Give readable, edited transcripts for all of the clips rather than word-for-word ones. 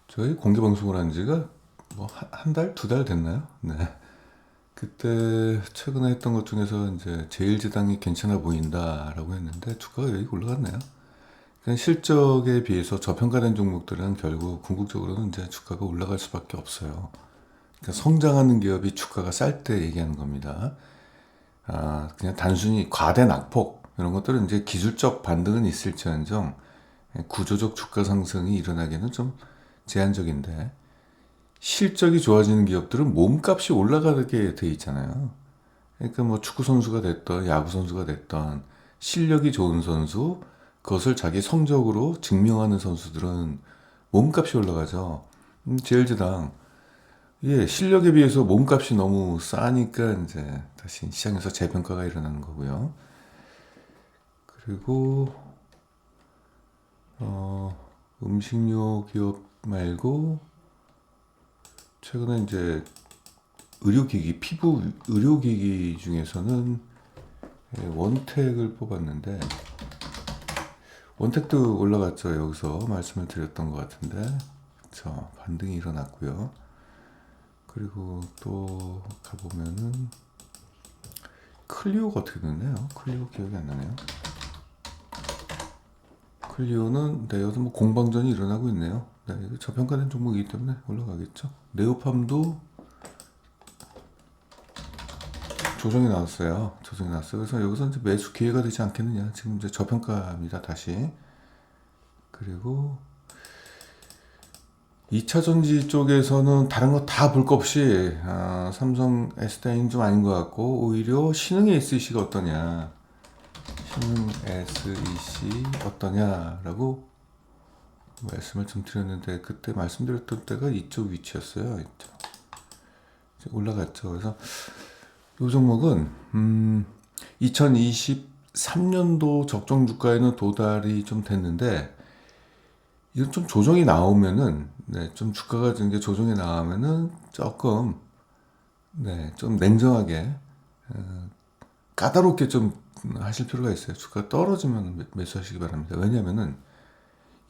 저희 공개 방송을 한 지가 뭐 한 달, 두 달 됐나요? 네. 그때 최근에 했던 것 중에서 이제 제일제당이 괜찮아 보인다라고 했는데 주가가 여기 올라갔네요. 그냥 실적에 비해서 저평가된 종목들은 결국 궁극적으로는 이제 주가가 올라갈 수밖에 없어요. 그러니까 성장하는 기업이 주가가 쌀 때 얘기하는 겁니다. 그냥 단순히 과대 낙폭 이런 것들은 이제 기술적 반등은 있을지언정 구조적 주가 상승이 일어나기는 좀 제한적인데 실적이 좋아지는 기업들은 몸값이 올라가게 돼 있잖아요. 그러니까 뭐 축구 선수가 됐던 야구 선수가 됐던 실력이 좋은 선수 그것을 자기 성적으로 증명하는 선수들은 몸값이 올라가죠. 제일제당 예 실력에 비해서 몸값이 너무 싸니까 이제 다시 시장에서 재평가가 일어나는 거고요. 그리고 음식료 기업 말고 최근에 이제 의료기기 피부 의료기기 중에서는 원택을 뽑았는데 원택도 올라갔죠. 여기서 말씀을 드렸던 것 같은데 그쵸 반등이 일어났고요. 그리고 또 가보면은 클리오가 어떻게 됐나요? 클리오 기억이 안 나네요. 클리오는 네, 여기서 뭐 공방전이 일어나고 있네요. 네, 이거 저평가된 종목이기 때문에 올라가겠죠. 네오팜도 조정이 나왔어요. 조정이 나왔어요. 그래서 여기서 이제 매수 기회가 되지 않겠느냐. 지금 이제 저평가입니다. 다시. 그리고 2차 전지 쪽에서는 다른 거 다 볼 거 없이 삼성 S다인 좀 아닌 것 같고 오히려 신흥 SEC가 어떠냐. 신흥 SEC 어떠냐라고 말씀을 좀 드렸는데 그때 말씀드렸던 때가 이쪽 위치였어요. 이쪽. 이제 올라갔죠. 그래서 이 종목은 2023년도 적정 주가에는 도달이 좀 됐는데 이건 좀 조정이 나오면은 네, 좀 주가가 좀 이제 조정이 나오면은 조금 네, 좀 냉정하게 까다롭게 좀 하실 필요가 있어요. 주가 떨어지면 매수하시기 바랍니다. 왜냐면은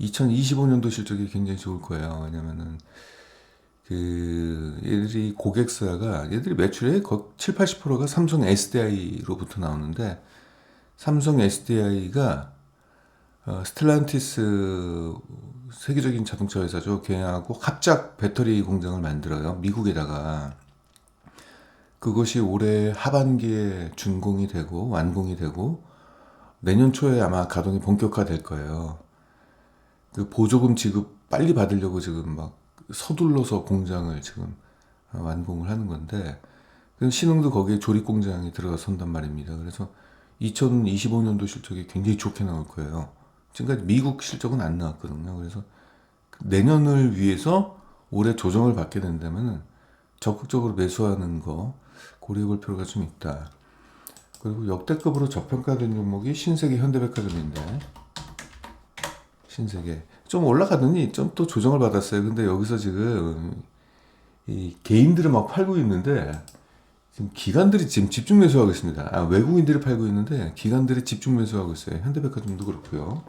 2025년도 실적이 굉장히 좋을 거예요. 왜냐면은 얘들이 고객사가 얘들이 매출의 7, 80%가 삼성 SDI로부터 나오는데 삼성 SDI가 스텔란티스 세계적인 자동차 회사죠. 걔하고 합작 배터리 공장을 만들어요. 미국에다가 그것이 올해 하반기에 준공이 되고 완공이 되고 내년 초에 아마 가동이 본격화될 거예요. 그 보조금 지급 빨리 받으려고 지금 막 서둘러서 공장을 지금 완공을 하는 건데 신흥도 거기에 조립 공장이 들어선단 말입니다. 그래서 2025년도 실적이 굉장히 좋게 나올 거예요. 지금까지 미국 실적은 안 나왔거든요. 그래서 내년을 위해서 올해 조정을 받게 된다면 적극적으로 매수하는 거 고려해 볼 필요가 좀 있다. 그리고 역대급으로 저평가된 종목이 신세계 현대백화점인데 신세계 좀 올라가더니 좀 또 조정을 받았어요. 근데 여기서 지금 이 개인들을 막 팔고 있는데 지금 기관들이 지금 집중 매수하고 있습니다. 외국인들이 팔고 있는데 기관들이 집중 매수하고 있어요. 현대백화점도 그렇고요.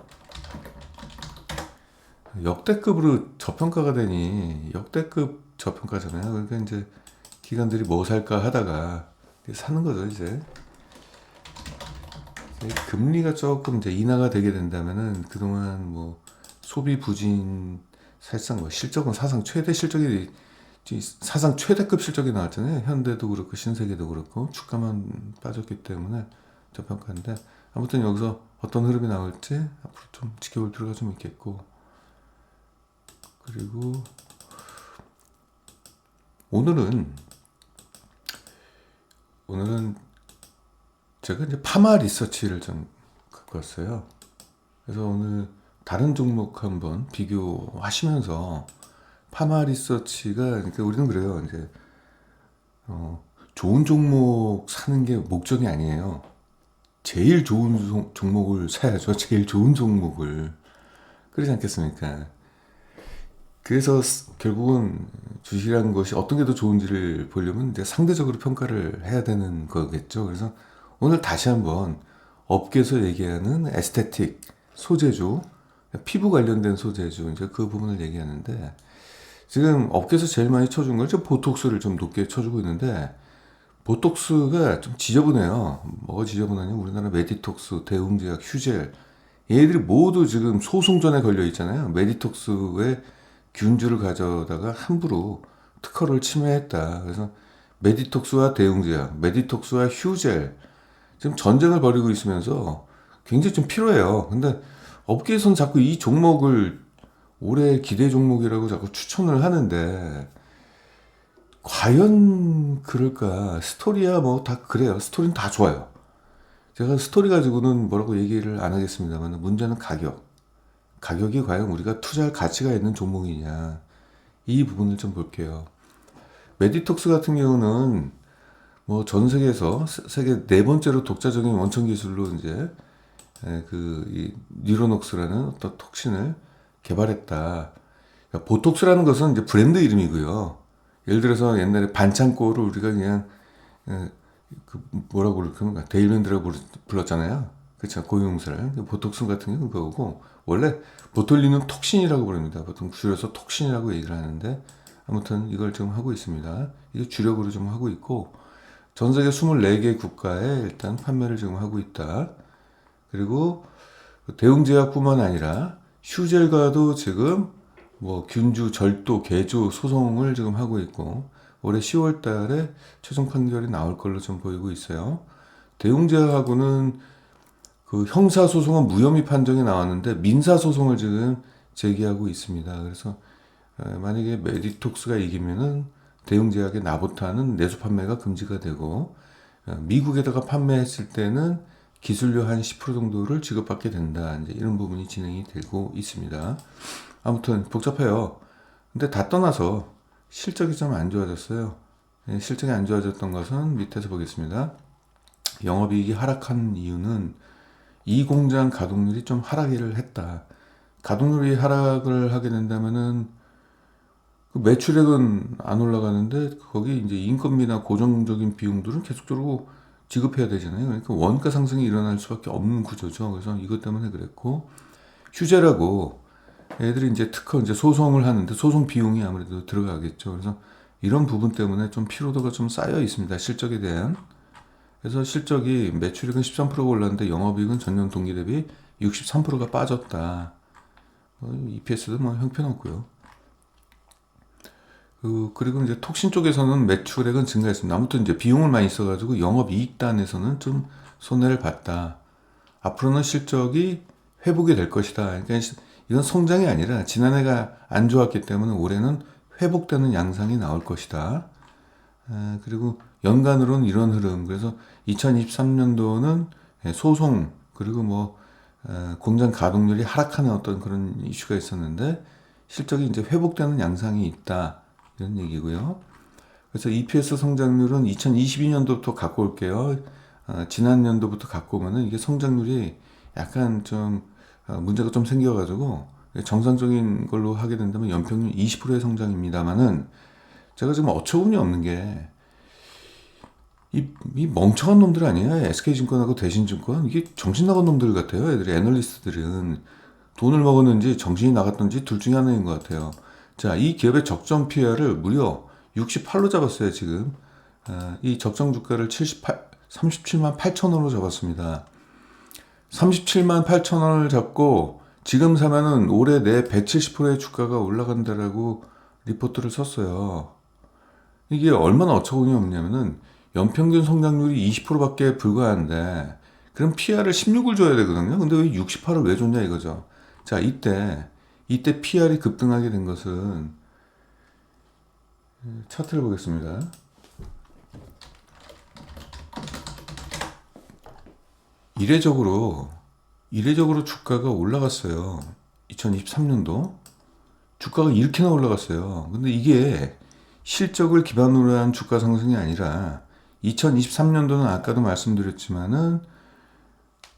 역대급으로 저평가가 되니 역대급 저평가잖아요. 그러니까 이제 기관들이 뭐 살까 하다가 사는 거죠. 이제 금리가 조금 이제 인하가 되게 된다면은 그동안 뭐 소비 부진 사실상 뭐 실적은 사상 최대 실적이 사상 최대급 실적이 나왔잖아요. 현대도 그렇고 신세계도 그렇고 주가만 빠졌기 때문에 저평가인데 아무튼 여기서 어떤 흐름이 나올지 앞으로 좀 지켜볼 필요가 좀 있겠고 그리고 오늘은 제가 이제 파마 리서치를 좀 갖고 왔어요. 그래서 오늘 다른 종목 한번 비교하시면서 파마 리서치가 그러니까 우리는 그래요. 이제 좋은 종목 사는 게 목적이 아니에요. 제일 좋은 종목을 사야죠. 제일 좋은 종목을. 그러지 않겠습니까? 그래서 결국은 주식이라는 것이 어떤 게 더 좋은지를 보려면 이제 상대적으로 평가를 해야 되는 거겠죠. 그래서 오늘 다시 한번 업계에서 얘기하는 에스테틱, 소재주, 피부 관련된 소재주, 이제 그 부분을 얘기하는데 지금 업계에서 제일 많이 쳐준 건 보톡스를 좀 높게 쳐주고 있는데, 보톡스가 좀 지저분해요. 뭐가 지저분하냐? 우리나라 메디톡스, 대웅제약, 휴젤, 얘들이 모두 지금 소송전에 걸려 있잖아요. 메디톡스의 균주를 가져다가 함부로 특허를 침해했다. 그래서 메디톡스와 대웅제약, 메디톡스와 휴젤, 지금 전쟁을 벌이고 있으면서 굉장히 좀 필요해요. 근데 업계에서는 자꾸 이 종목을 올해 기대 종목이라고 자꾸 추천을 하는데, 과연 그럴까? 스토리야 뭐 다 그래요. 스토리는 다 좋아요. 제가 스토리 가지고는 뭐라고 얘기를 안 하겠습니다만, 문제는 가격. 가격이 과연 우리가 투자할 가치가 있는 종목이냐. 이 부분을 좀 볼게요. 메디톡스 같은 경우는 뭐 전 세계에서 세계 네 번째로 독자적인 원천 기술로 이제 이 뉴로녹스라는 어떤 톡신을 개발했다. 그러니까 보톡스라는 것은 이제 브랜드 이름이고요. 예를 들어서 옛날에 반창고를 우리가 그냥 그 뭐라고 그럴까? 데일밴드라고 불렀잖아요. 그렇죠. 고유명사를. 보톡스 같은 경우는 그거고, 원래 보톨리눔 톡신이라고 부릅니다. 보통 줄여서 톡신이라고 얘기를 하는데, 아무튼 이걸 지금 하고 있습니다. 이게 주력으로 좀 하고 있고, 전 세계 24개 국가에 일단 판매를 지금 하고 있다. 그리고 대웅제약뿐만 아니라 휴젤과도 지금 뭐 균주, 절도, 개조 소송을 지금 하고 있고, 올해 10월 달에 최종 판결이 나올 걸로 좀 보이고 있어요. 대웅제약하고는 그 형사소송은 무혐의 판정이 나왔는데 민사소송을 지금 제기하고 있습니다. 그래서 만약에 메디톡스가 이기면은 대웅제약의 나보타는 내수 판매가 금지가 되고, 미국에다가 판매했을 때는 기술료 한 10% 정도를 지급받게 된다. 이제 이런 부분이 진행이 되고 있습니다. 아무튼 복잡해요. 근데 다 떠나서 실적이 좀 안 좋아졌어요. 실적이 안 좋아졌던 것은 밑에서 보겠습니다. 영업이익이 하락한 이유는 이 공장 가동률이 좀 하락을 했다. 가동률이 하락을 하게 된다면은 그 매출액은 안 올라가는데 거기 이제 인건비나 고정적인 비용들은 계속적으로 지급해야 되잖아요. 그러니까 원가 상승이 일어날 수밖에 없는 구조죠. 그래서 이것 때문에 그랬고, 휴재라고 애들이 이제 특허 이제 소송을 하는데 소송 비용이 아무래도 들어가겠죠. 그래서 이런 부분 때문에 좀 피로도가 좀 쌓여 있습니다. 실적에 대한. 그래서 실적이 매출액은 13%가 올랐는데 영업이익은 전년 동기 대비 63%가 빠졌다. EPS도 뭐 형편없고요. 그리고 이제 톡신 쪽에서는 매출액은 증가했습니다. 아무튼 이제 비용을 많이 써가지고 영업이익단에서는 좀 손해를 봤다. 앞으로는 실적이 회복이 될 것이다. 그러니까 이건 성장이 아니라 지난해가 안 좋았기 때문에 올해는 회복되는 양상이 나올 것이다. 그리고 연간으로는 이런 흐름. 그래서 2023년도는 소송, 그리고 뭐 공장 가동률이 하락하는 어떤 그런 이슈가 있었는데 실적이 이제 회복되는 양상이 있다. 이런 얘기고요. 그래서 EPS 성장률은 2022년도부터 갖고 올게요. 지난 년도부터 갖고 오면은 이게 성장률이 약간 좀 문제가 좀 생겨가지고 정상적인 걸로 하게 된다면 연평균 20%의 성장입니다만은, 제가 지금 어처구니 없는 게 이 멍청한 놈들 아니에요. SK증권하고 대신증권, 이게 정신 나간 놈들 같아요. 애들이, 애널리스트들은 돈을 먹었는지 정신이 나갔던지 둘 중에 하나인 것 같아요. 자, 이 기업의 적정 PR을 무려 68로 잡았어요. 지금 이 적정 주가를 37만 8천 원으로 잡았습니다. 37만 8천 원을 잡고 지금 사면은 올해 내 170%의 주가가 올라간다라고 리포트를 썼어요. 이게 얼마나 어처구니 없냐면은 연평균 성장률이 20%밖에 불과한데 그럼 PR을 16을 줘야 되거든요. 근데 왜 68을 왜 줬냐 이거죠. 자, 이때 PR이 급등하게 된 것은, 차트를 보겠습니다. 이례적으로 주가가 올라갔어요. 2023년도 주가가 이렇게나 올라갔어요. 근데 이게 실적을 기반으로 한 주가 상승이 아니라 2023년도는 아까도 말씀드렸지만은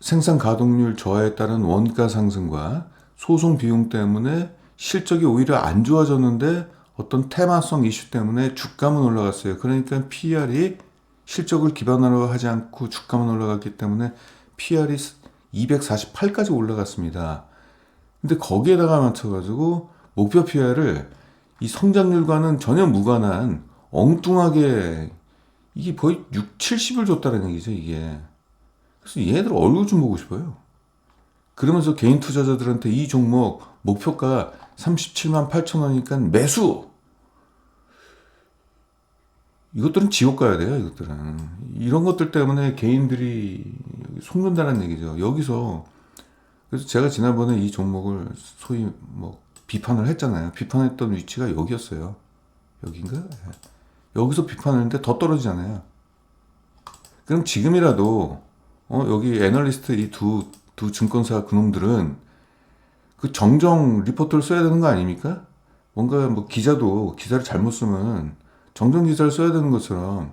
생산 가동률 저하에 따른 원가 상승과 소송 비용 때문에 실적이 오히려 안 좋아졌는데 어떤 테마성 이슈 때문에 주가만 올라갔어요. 그러니까 PR이 실적을 기반으로 하지 않고 주가만 올라갔기 때문에 PR이 248까지 올라갔습니다. 근데 거기에다가 맞춰가지고 목표 PR을 이 성장률과는 전혀 무관한 엉뚱하게 이게 거의 6, 70을 줬다는 얘기죠, 이게. 그래서 얘네들 얼굴 좀 보고 싶어요. 그러면서 개인 투자자들한테 이 종목 목표가 37만 8천 원이니까 매수! 이것들은 지옥 가야 돼요, 이것들은. 이런 것들 때문에 개인들이 속는다는 얘기죠. 여기서, 그래서 제가 지난번에 이 종목을 소위 뭐 비판을 했잖아요. 비판했던 위치가 여기였어요. 여긴가? 예. 여기서 비판했는데 더 떨어지잖아요. 그럼 지금이라도, 여기 애널리스트 이 두 증권사 그놈들은 그 정정 리포트를 써야 되는 거 아닙니까? 뭔가 뭐 기사를 잘못 쓰면 정정 기사를 써야 되는 것처럼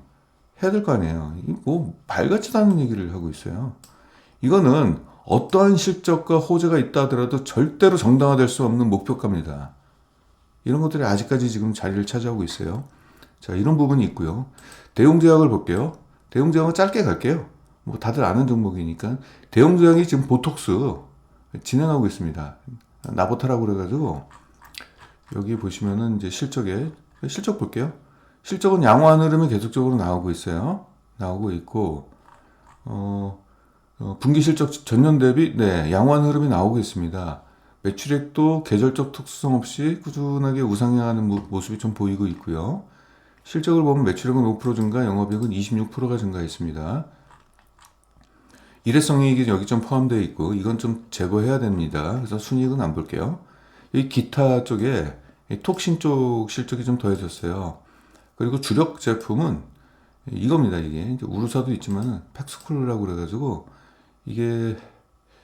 해야 될 거 아니에요. 뭐 발같지도 않은 얘기를 하고 있어요. 이거는 어떠한 실적과 호재가 있다 하더라도 절대로 정당화될 수 없는 목표가입니다. 이런 것들이 아직까지 지금 자리를 차지하고 있어요. 자, 이런 부분이 있고요. 대웅제약을 볼게요. 대웅제약은 짧게 갈게요. 뭐 다들 아는 종목이니까. 대웅제약이 지금 보톡스 진행하고 있습니다. 나보타라고 그래가지고 여기 보시면은 이제 실적 볼게요. 실적은 양호한 흐름이 계속적으로 나오고 있어요. 나오고 있고 분기 실적 전년 대비 양호한 흐름이 나오고 있습니다. 매출액도 계절적 특수성 없이 꾸준하게 우상향하는 모습이 좀 보이고 있고요. 실적을 보면 매출액은 5% 증가, 영업이익은 26%가 증가했습니다. 일회성이익이 여기 좀 포함되어 있고 이건 좀 제거해야 됩니다. 그래서 순이익은 안 볼게요. 이 기타 쪽에 톡신 쪽 실적이 좀 더해졌어요. 그리고 주력 제품은 이겁니다. 이게 이제 우루사도 있지만 팩스쿨라고 그래가지고 이게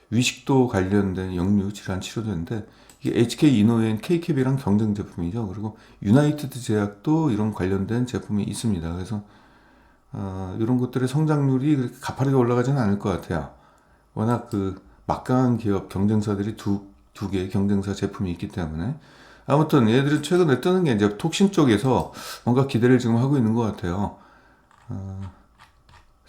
위식도 관련된 역류 질환 치료제인데 이게 HK 이노앤 KKB랑 경쟁 제품이죠. 그리고 유나이티드 제약도 이런 관련된 제품이 있습니다. 그래서 이런 것들의 성장률이 그렇게 가파르게 올라가지는 않을 것 같아요. 워낙 그 막강한 기업 경쟁사들이 두 개의 경쟁사 제품이 있기 때문에 아무튼 얘들이 최근에 뜨는 게 이제 톡신 쪽에서 뭔가 기대를 지금 하고 있는 것 같아요.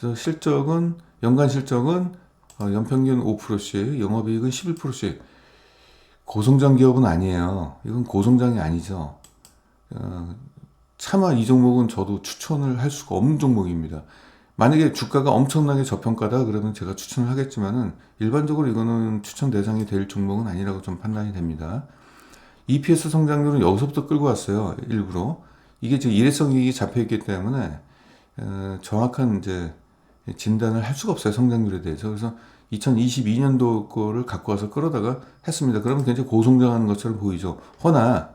그래서 연간 실적은 연평균 5%씩, 영업이익은 11%씩. 고성장 기업은 아니에요. 이건 고성장이 아니죠. 차마 이 종목은 저도 추천을 할 수가 없는 종목입니다. 만약에 주가가 엄청나게 저평가다 그러면 제가 추천을 하겠지만은 일반적으로 이거는 추천 대상이 될 종목은 아니라고 좀 판단이 됩니다. EPS 성장률은 여기서부터 끌고 왔어요. 일부러. 이게 지금 일회성 이익이 잡혀있기 때문에 정확한 이제 진단을 할 수가 없어요. 성장률에 대해서. 그래서 2022년도 거를 갖고 와서 끌어다가 했습니다. 그러면 굉장히 고성장하는 것처럼 보이죠. 허나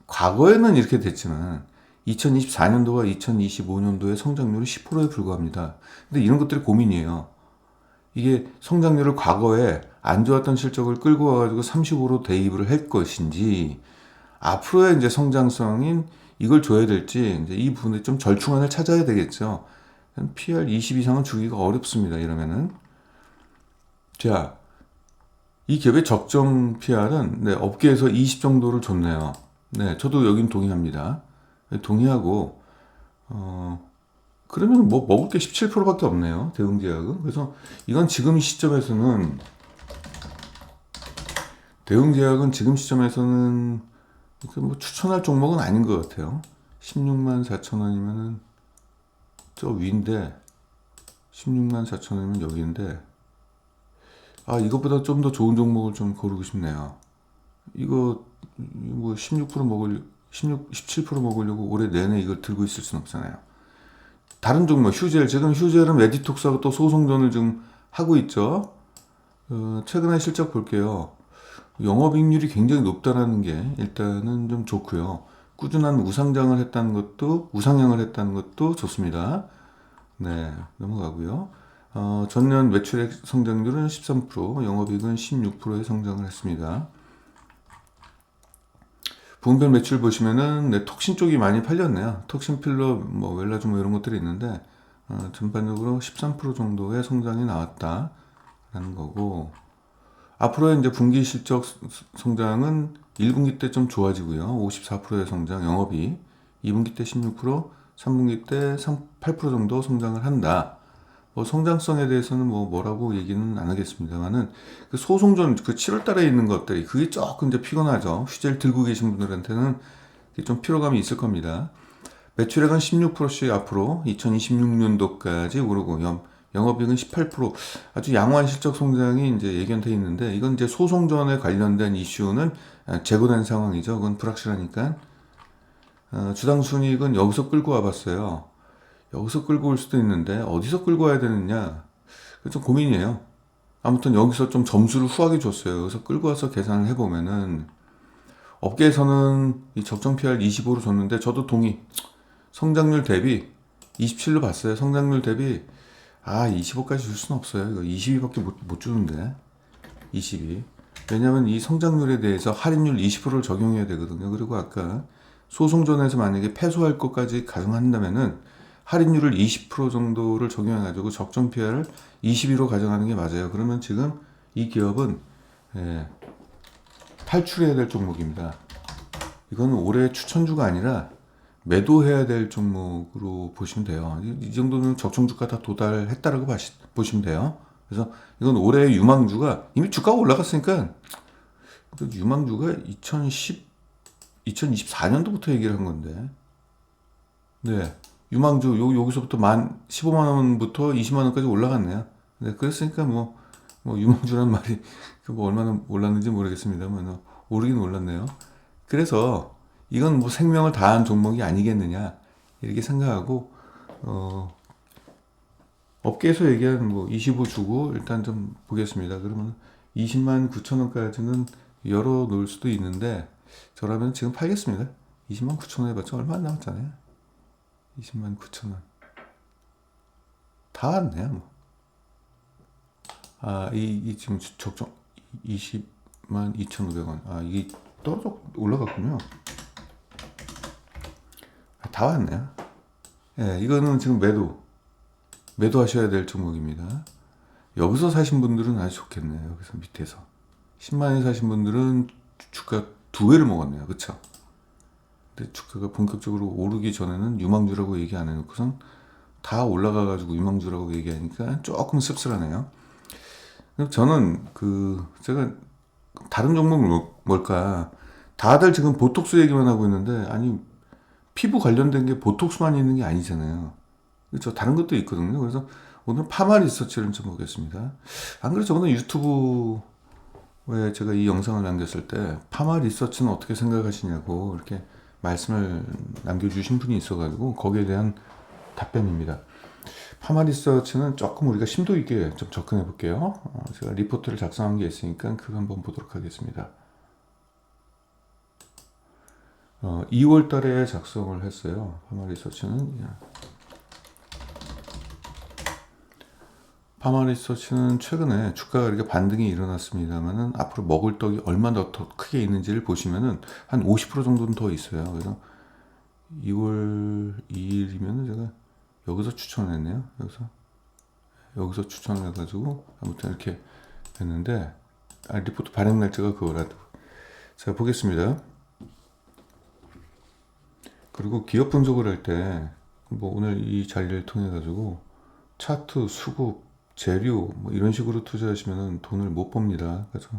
과거에는 이렇게 됐지만 2024년도와 2025년도의 성장률이 10%에 불과합니다. 근데 이런 것들이 고민이에요. 이게 성장률을 과거에 안 좋았던 실적을 끌고 와가지고 35로 대입을 할 것인지 앞으로의 이제 성장성인 이걸 줘야 될지 이제 이 부분에 좀 절충안을 찾아야 되겠죠. PR 20 이상은 주기가 어렵습니다. 이러면은 자, 이 기업의 적정 PR은 업계에서 20 정도를 줬네요. 네, 저도 여긴 동의합니다. 동의하고 그러면 뭐 먹을 게 17%밖에 없네요. 대웅제약은. 그래서 이건 지금 시점에서는 뭐 추천할 종목은 아닌 것 같아요. 16만 4천 원이면은 저 위인데 16만 4천 원이면 여기인데 이것보다 좀 더 좋은 종목을 좀 고르고 싶네요. 이거 뭐 17% 먹으려고 올해 내내 이걸 들고 있을 순 없잖아요. 다른 종목 지금 휴젤은 메디톡스하고 또 소송전을 지금 하고 있죠. 최근에 실적 볼게요. 영업이익률이 굉장히 높다라는 게 일단은 좀 좋고요. 꾸준한 우상향을 했다는 것도 좋습니다. 네, 넘어가고요. 전년 매출액 성장률은 13%, 영업이익은 16%의 성장을 했습니다. 부분별 매출 보시면은 톡신 쪽이 많이 팔렸네요. 톡신 필러, 뭐 웰라주 뭐 이런 것들이 있는데 전반적으로 13% 정도의 성장이 나왔다라는 거고 앞으로의 이제 분기 실적 성장은 1분기 때 좀 좋아지고요. 54%의 성장, 영업이 2분기 때 16%, 3분기 때 8% 정도 성장을 한다. 성장성에 대해서는 뭐라고 얘기는 안 하겠습니다만은 그 소송전 그 7월 달에 있는 것들이 그게 조금 이제 피곤하죠. 휴재를 들고 계신 분들한테는 좀 피로감이 있을 겁니다. 매출액은 16%씩 앞으로 2026년도까지 오르고 영업이익은 18% 아주 양호한 실적 성장이 이제 예견돼 있는데 이건 이제 소송전에 관련된 이슈는 재고된 상황이죠. 그건 불확실하니까 주당 순이익은 여기서 끌고 와봤어요. 여기서 끌고 올 수도 있는데 어디서 끌고 와야 되느냐 좀 고민이에요. 아무튼 여기서 좀 점수를 후하게 줬어요. 여기서 끌고 와서 계산을 해보면은 업계에서는 이 적정 PR 25로 줬는데 저도 동의. 성장률 대비 27로 봤어요. 성장률 대비 25까지 줄 수는 없어요. 이거 22밖에 못 주는데 22. 왜냐면 이 성장률에 대해서 할인율 20%를 적용해야 되거든요. 그리고 아까 소송전에서 만약에 패소할 것까지 가정한다면은 할인율을 20% 정도를 적용해가지고 적정 PR을 22로 가정하는 게 맞아요. 그러면 지금 이 기업은 탈출해야 될 종목입니다. 이건 올해 추천주가 아니라 매도해야 될 종목으로 보시면 돼요. 이 정도는 적정주가 다 도달했다라고 보시면 돼요. 그래서 이건 올해 유망주가 이미 주가가 올라갔으니까 유망주가 2024년도부터 얘기를 한 건데 네 유망주 여기서부터 15만 원부터 20만 원까지 올라갔네요. 네 그랬으니까 유망주란 말이 얼마나 올랐는지 모르겠습니다만 오르긴 올랐네요. 그래서 이건 생명을 다한 종목이 아니겠느냐 이렇게 생각하고 업계에서 얘기한 25 주고 일단 좀 보겠습니다. 그러면 20만 9천 원까지는 열어 놓을 수도 있는데 저라면 지금 팔겠습니다. 20만 9천 원 해봤자 얼마 안 남았잖아요. 20만 9천 원 다 왔네요. 이 지금 적정 20만 2,500원. 이게 떨어져 올라갔군요. 다 왔네요. 예, 이거는 지금 매도하셔야 될 종목입니다. 여기서 사신 분들은 아주 좋겠네요. 여기서 밑에서 10만에 사신 분들은 주가 2배를 먹었네요. 그쵸? 근데 주가가 본격적으로 오르기 전에는 유망주라고 얘기 안 해놓고선 다 올라가가지고 유망주라고 얘기하니까 조금 씁쓸하네요. 저는 제가 다른 종목은 뭘까? 다들 지금 보톡스 얘기만 하고 있는데 아니 피부 관련된 게 보톡스만 있는 게 아니잖아요. 그렇죠? 다른 것도 있거든요. 그래서 오늘 파마 리서치를 좀 보겠습니다. 안 그래도 저번에 유튜브에 제가 이 영상을 남겼을 때 파마 리서치는 어떻게 생각하시냐고 이렇게 말씀을 남겨주신 분이 있어가지고 거기에 대한 답변입니다. 파마 리서치는 조금 우리가 심도 있게 좀 접근해 볼게요. 제가 리포트를 작성한 게 있으니까 그거 한번 보도록 하겠습니다. 2월 달에 작성을 했어요. 파마 리서치는 최근에 주가가 이렇게 반등이 일어났습니다만은 앞으로 먹을 떡이 얼마나 더 크게 있는지를 보시면은 한 50% 정도는 더 있어요. 그래서 2월 2일이면은 제가 여기서 추천했네요. 여기서 추천을 해가지고 아무튼 이렇게 됐는데 리포트 발행 날짜가 그거라도 자 보겠습니다. 그리고 기업 분석을 할 때 오늘 이 자리를 통해 가지고 차트, 수급, 재료 이런 식으로 투자하시면 돈을 못 법니다. 그래서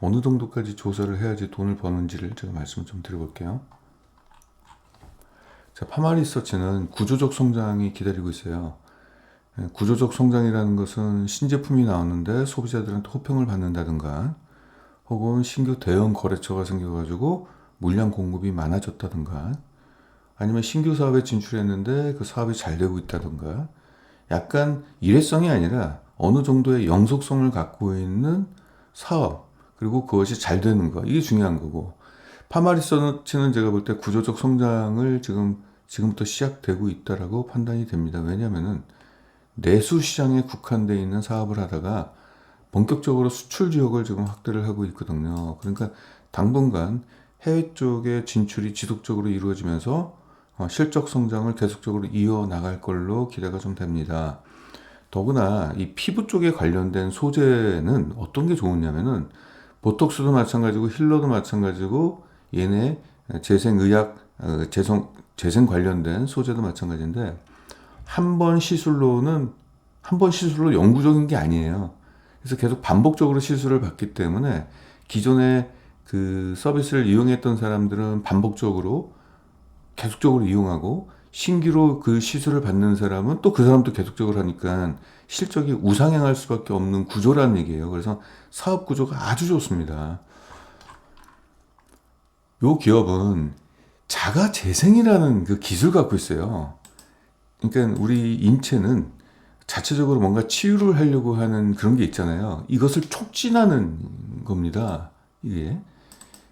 어느 정도까지 조사를 해야지 돈을 버는지를 제가 말씀을 좀 드려볼게요. 자, 파마 리서치는 구조적 성장이 기다리고 있어요. 구조적 성장이라는 것은 신제품이 나오는데 소비자들한테 호평을 받는다든가 혹은 신규 대형 거래처가 생겨가지고 물량 공급이 많아졌다든가 아니면 신규 사업에 진출했는데 그 사업이 잘 되고 있다든가 약간 일회성이 아니라 어느 정도의 영속성을 갖고 있는 사업 그리고 그것이 잘 되는 거 이게 중요한 거고 파마 리서치는 제가 볼 때 구조적 성장을 지금부터 시작되고 있다라고 판단이 됩니다. 왜냐하면은 내수 시장에 국한되어 있는 사업을 하다가 본격적으로 수출 지역을 지금 확대를 하고 있거든요. 그러니까 당분간 해외 쪽의 진출이 지속적으로 이루어지면서 실적 성장을 계속적으로 이어나갈 걸로 기대가 좀 됩니다. 더구나 이 피부 쪽에 관련된 소재는 어떤 게 좋으냐면은 보톡스도 마찬가지고 힐러도 마찬가지고 얘네 재생의학, 재생 관련된 소재도 마찬가지인데 한 번 시술로는 한 번 시술로 영구적인 게 아니에요. 그래서 계속 반복적으로 시술을 받기 때문에 기존에 그 서비스를 이용했던 사람들은 반복적으로 계속적으로 이용하고 신규로 그 시술을 받는 사람은 또 그 사람도 계속적으로 하니까 실적이 우상향할 수밖에 없는 구조라는 얘기예요. 그래서 사업 구조가 아주 좋습니다. 요 기업은 자가 재생이라는 그 기술을 갖고 있어요. 그러니까 우리 인체는 자체적으로 뭔가 치유를 하려고 하는 그런 게 있잖아요. 이것을 촉진하는 겁니다. 이게.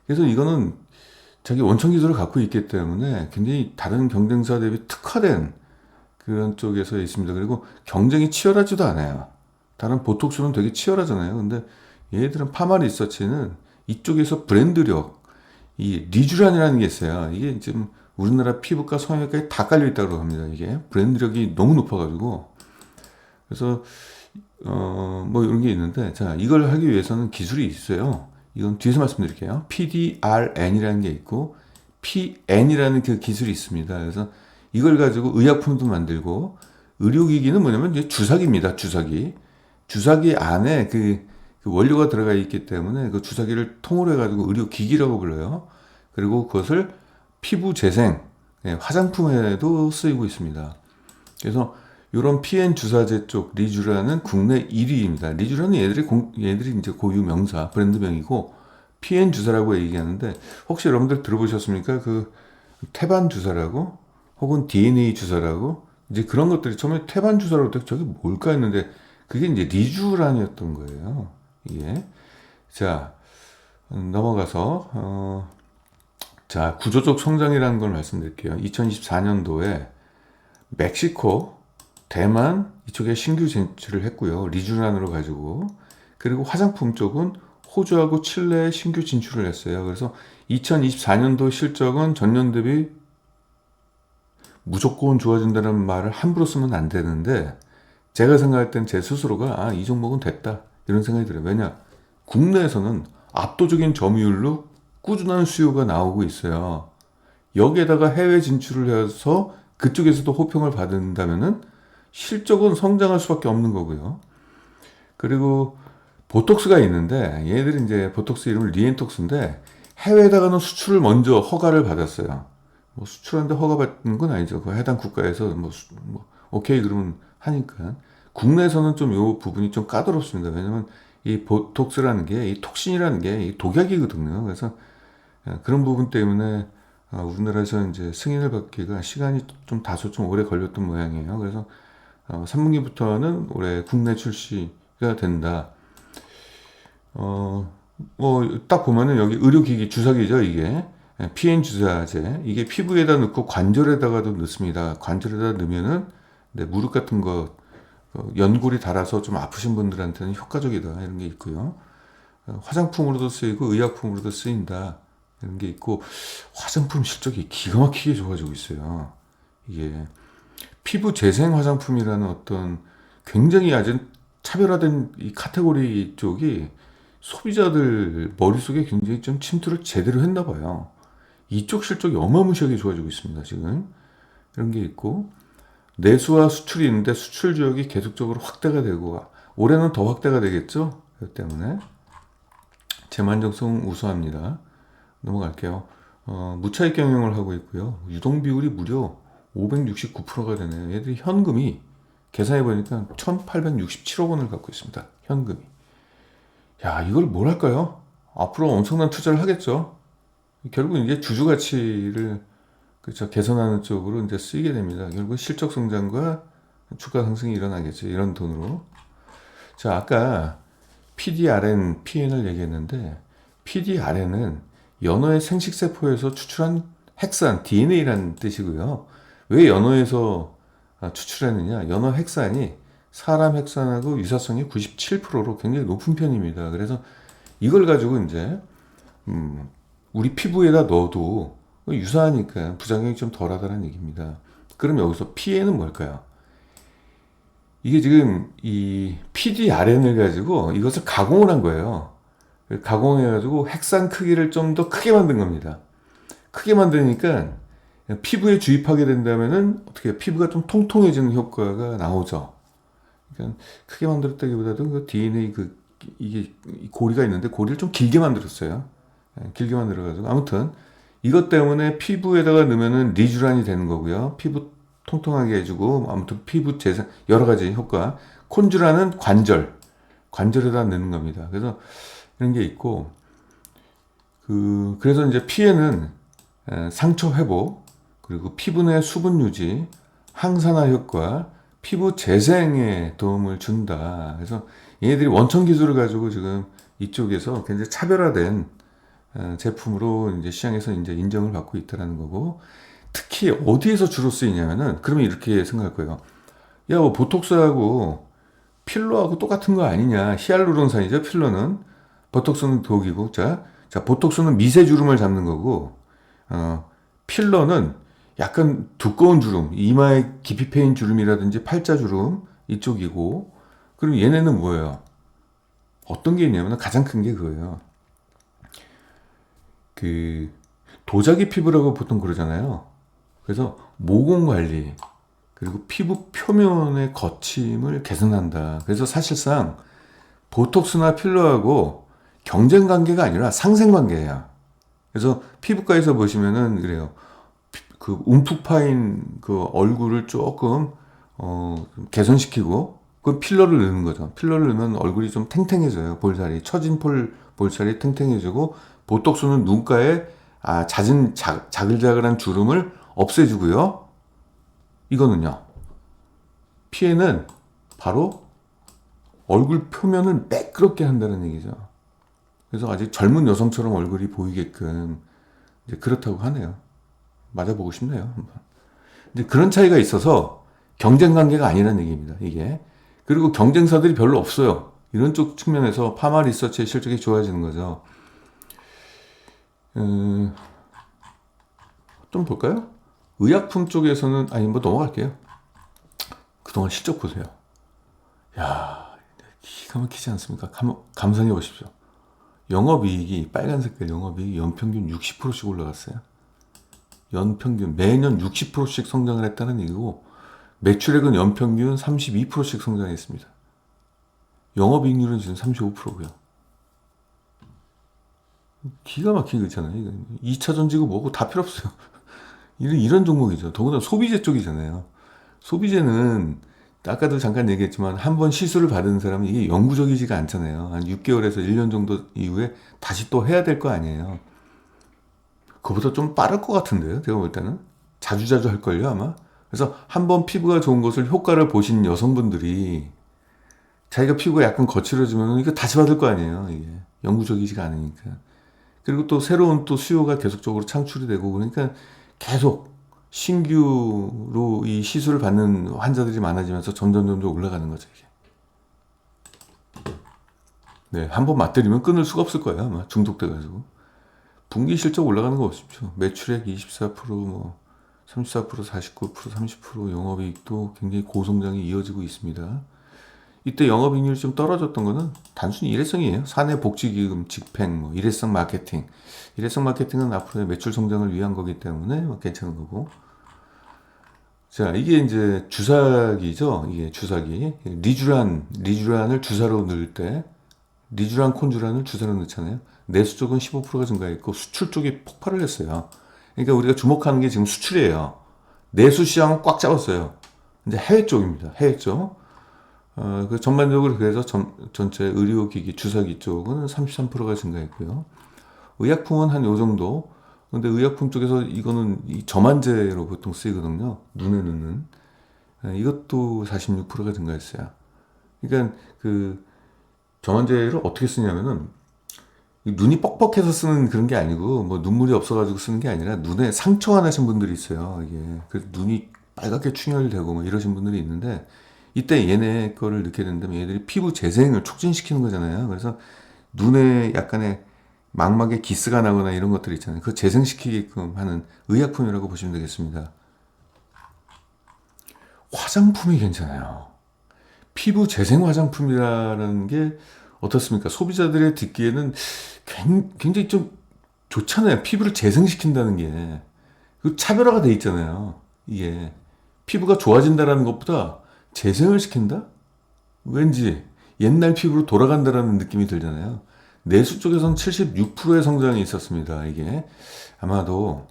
그래서 이거는 자기 원천 기술을 갖고 있기 때문에 굉장히 다른 경쟁사 대비 특화된 그런 쪽에서 있습니다. 그리고 경쟁이 치열하지도 않아요. 다른 보톡스는 되게 치열하잖아요. 근데 얘들은 파마 리서치는 이쪽에서 브랜드력, 이 리쥬란이라는 게 있어요. 이게 지금 우리나라 피부과 성형외과에 다 깔려 있다고 합니다. 이게 브랜드력이 너무 높아가지고 그래서 뭐 이런 게 있는데 자 이걸 하기 위해서는 기술이 있어요. 이건 뒤에서 말씀드릴게요. PDRN이라는 게 있고 PN이라는 그 기술이 있습니다. 그래서 이걸 가지고 의약품도 만들고 의료기기는 뭐냐면 이제 주사기입니다. 주사기. 주사기 안에 그 원료가 들어가 있기 때문에 그 주사기를 통으로 해가지고 의료기기라고 불러요. 그리고 그것을 피부 재생, 화장품에도 쓰이고 있습니다. 그래서 이런 PN 주사제 쪽 리쥬란은 국내 1위입니다. 리쥬란은 얘들이 이제 고유 명사, 브랜드명이고 PN 주사라고 얘기하는데 혹시 여러분들 들어보셨습니까? 그 태반 주사라고 혹은 DNA 주사라고 이제 그런 것들이 처음에 태반 주사라고 때 저게 뭘까 했는데 그게 이제 리쥬란이었던 거예요. 이게 자 넘어가서 자 구조적 성장이라는 걸 말씀드릴게요. 2024년도에 멕시코 대만 이쪽에 신규 진출을 했고요. 리쥬란으로 가지고 그리고 화장품 쪽은 호주하고 칠레에 신규 진출을 했어요. 그래서 2024년도 실적은 전년 대비 무조건 좋아진다는 말을 함부로 쓰면 안 되는데 제가 생각할 땐 제 스스로가 이 종목은 됐다 이런 생각이 들어요. 왜냐? 국내에서는 압도적인 점유율로 꾸준한 수요가 나오고 있어요. 여기에다가 해외 진출을 해서 그쪽에서도 호평을 받는다면은 실적은 성장할 수밖에 없는 거고요. 그리고 보톡스가 있는데 얘들이 이제 보톡스 이름을 리엔톡스인데 해외에다가는 수출을 먼저 허가를 받았어요. 뭐 수출하는데 허가 받는 건 아니죠. 그 해당 국가에서 뭐 오케이 그러면 하니까 국내에서는 좀 요 부분이 좀 까다롭습니다. 왜냐면 이 보톡스라는 게 이 톡신이라는 게 이 독약이거든요. 그래서 그런 부분 때문에 우리나라에서 이제 승인을 받기가 시간이 좀 다소 좀 오래 걸렸던 모양이에요. 그래서 3분기부터는 올해 국내 출시가 된다. 뭐 딱 보면은 여기 의료기기 주사기죠. 이게 PN 주사제 이게 피부에다 넣고 관절에다가도 넣습니다. 관절에다 넣으면은 무릎 같은 거 연골이 닳아서 좀 아프신 분들한테는 효과적이다 이런 게 있고요. 화장품으로도 쓰이고 의약품으로도 쓰인다 이런 게 있고 화장품 실적이 기가 막히게 좋아지고 있어요. 이게 피부 재생 화장품이라는 어떤 굉장히 아주 차별화된 이 카테고리 쪽이 소비자들 머릿속에 굉장히 좀 침투를 제대로 했나 봐요. 이쪽 실적이 어마무시하게 좋아지고 있습니다. 지금 이런 게 있고 내수와 수출이 있는데 수출 지역이 계속적으로 확대가 되고 올해는 더 확대가 되겠죠. 그렇기 때문에 재만족성 우수합니다. 넘어갈게요. 무차익 경영을 하고 있고요. 유동 비율이 무려 569%가 되네요. 얘들이 현금이 계산해 보니까 1,867억 원을 갖고 있습니다. 현금이. 야, 이걸 뭘 할까요? 앞으로 엄청난 투자를 하겠죠. 결국 이제 주주 가치를 그렇죠. 개선하는 쪽으로 이제 쓰이게 됩니다. 결국 실적 성장과 주가 상승이 일어나겠죠. 이런 돈으로. 자, 아까 PDRN, PN을 얘기했는데 PDRN은 연어의 생식세포에서 추출한 핵산, DNA라는 뜻이고요. 왜 연어에서 추출했느냐? 연어 핵산이 사람 핵산하고 유사성이 97%로 굉장히 높은 편입니다. 그래서 이걸 가지고 이제 우리 피부에다 넣어도 유사하니까 부작용이 좀 덜하다는 얘기입니다. 그럼 여기서 PN은 뭘까요? 이게 지금 이 PDRN을 가지고 이것을 가공을 한 거예요. 가공해가지고 핵산 크기를 좀 더 크게 만든 겁니다. 크게 만드니까 피부에 주입하게 된다면은 어떻게 피부가 좀 통통해지는 효과가 나오죠. 그러니까 크게 만들었다기보다도 그 DNA 이게 고리가 있는데 고리를 좀 길게 만들었어요. 길게 만들어가지고 아무튼 이것 때문에 피부에다가 넣으면은 리쥬란이 되는 거고요. 피부 통통하게 해주고 아무튼 피부 재생 여러 가지 효과. 콘쥬란은 관절에다 넣는 겁니다. 그래서 이런 게 있고 그래서 이제 피에는 상처 회복 그리고 피부 내 수분 유지, 항산화 효과, 피부 재생에 도움을 준다. 그래서 얘네들이 원천 기술을 가지고 지금 이쪽에서 굉장히 차별화된 제품으로 이제 시장에서 이제 인정을 받고 있다는 거고, 특히 어디에서 주로 쓰이냐면은 그러면 이렇게 생각할 거예요. 야, 뭐 보톡스하고 필러하고 똑같은 거 아니냐? 히알루론산이죠, 필러는. 보톡스는 독이고, 자, 보톡스는 미세 주름을 잡는 거고, 필러는 약간 두꺼운 주름, 이마에 깊이 패인 주름이라든지 팔자 주름 이쪽이고, 그럼 얘네는 뭐예요? 어떤 게 있냐면 가장 큰 게 그거예요. 그 도자기 피부라고 보통 그러잖아요. 그래서 모공 관리 그리고 피부 표면의 거침을 개선한다. 그래서 사실상 보톡스나 필러하고 경쟁 관계가 아니라 상생 관계야. 그래서 피부과에서 보시면은 그래요. 그 움푹 파인 그 얼굴을 조금 개선시키고 그 필러를 넣는 거죠. 필러를 넣으면 얼굴이 좀 탱탱해져요. 볼살이 처진 볼살이 탱탱해지고 보톡스는 눈가에 잦은 자글자글한 주름을 없애주고요. 이거는요. 피에는 바로 얼굴 표면을 매끄럽게 한다는 얘기죠. 그래서 아직 젊은 여성처럼 얼굴이 보이게끔 이제 그렇다고 하네요. 맞아보고 싶네요. 근데 그런 차이가 있어서 경쟁 관계가 아니라는 얘기입니다. 이게. 그리고 경쟁사들이 별로 없어요. 이런 쪽 측면에서 파마 리서치의 실적이 좋아지는 거죠. 좀 볼까요? 의약품 쪽에서는 뭐 넘어갈게요. 그동안 실적 보세요. 야, 기가 막히지 않습니까? 감상해 보십시오. 영업이익이 빨간 색깔 영업이익이 연평균 60%씩 올라갔어요. 연평균 매년 60%씩 성장을 했다는 얘기고 매출액은 연평균 32%씩 성장했습니다. 영업이익률은 지금 35%고요. 기가 막힌 거 있잖아요. 2차 전지고 뭐고 다 필요 없어요. 이런 종목이죠. 더구나 소비재 쪽이잖아요. 소비재는 아까도 잠깐 얘기했지만 한 번 시술을 받은 사람은 이게 영구적이지가 않잖아요. 한 6개월에서 1년 정도 이후에 다시 또 해야 될 거 아니에요. 그보다 좀 빠를 것 같은데요. 제가 볼 때는. 자주자주 할걸요, 아마. 그래서 한 번 피부가 좋은 것을 효과를 보신 여성분들이 자기가 피부가 약간 거칠어지면 이거 다시 받을 거 아니에요. 이게 영구적이지가 않으니까. 그리고 또 새로운 또 수요가 계속적으로 창출이 되고 그러니까 계속 신규로 이 시술을 받는 환자들이 많아지면서 점점 올라가는 거죠, 이게. 네, 한번 맞들이면 끊을 수가 없을 거예요, 아마. 중독돼가지고. 분기 실적 올라가는 거 보십시오. 매출액 24%, 34%, 49%, 30% 영업이익도 굉장히 고성장이 이어지고 있습니다. 이때 영업이익률이 좀 떨어졌던 거는 단순히 일회성이에요. 사내복지기금 집행, 일회성 마케팅. 일회성 마케팅은 앞으로의 매출 성장을 위한 거기 때문에 괜찮은 거고. 자, 이게 이제 주사기죠. 이게 주사기. 리쥬란을 주사로 넣을 때, 리쥬란 콘쥬란을 주사로 넣잖아요. 내수 쪽은 15%가 증가했고, 수출 쪽이 폭발을 했어요. 그러니까 우리가 주목하는 게 지금 수출이에요. 내수 시장은 꽉 잡았어요. 이제 해외 쪽입니다. 해외 쪽. 전반적으로 그래서 전체 의료기기, 주사기 쪽은 33%가 증가했고요. 의약품은 한 요 정도. 근데 의약품 쪽에서 이거는 이 점안제로 보통 쓰이거든요. 눈에 넣는. 이것도 46%가 증가했어요. 그러니까 그 점안제를 어떻게 쓰냐면은 눈이 뻑뻑해서 쓰는 그런 게 아니고 뭐 눈물이 없어가지고 쓰는 게 아니라 눈에 상처가 나신 분들이 있어요. 이게 그래서 눈이 빨갛게 충혈되고 뭐 이러신 분들이 있는데 이때 얘네 거를 넣게 된다면 얘들이 피부 재생을 촉진시키는 거잖아요. 그래서 눈에 약간의 망막에 기스가 나거나 이런 것들 있잖아요. 그거 재생시키게끔 하는 의약품이라고 보시면 되겠습니다. 화장품이 괜찮아요. 피부 재생 화장품이라는 게 어떻습니까? 소비자들의 듣기에는 굉장히 좀 좋잖아요. 피부를 재생시킨다는 게. 그 차별화가 돼 있잖아요. 이게 피부가 좋아진다라는 것보다 재생을 시킨다? 왠지 옛날 피부로 돌아간다라는 느낌이 들잖아요. 내수 쪽에서는 76%의 성장이 있었습니다. 이게 아마도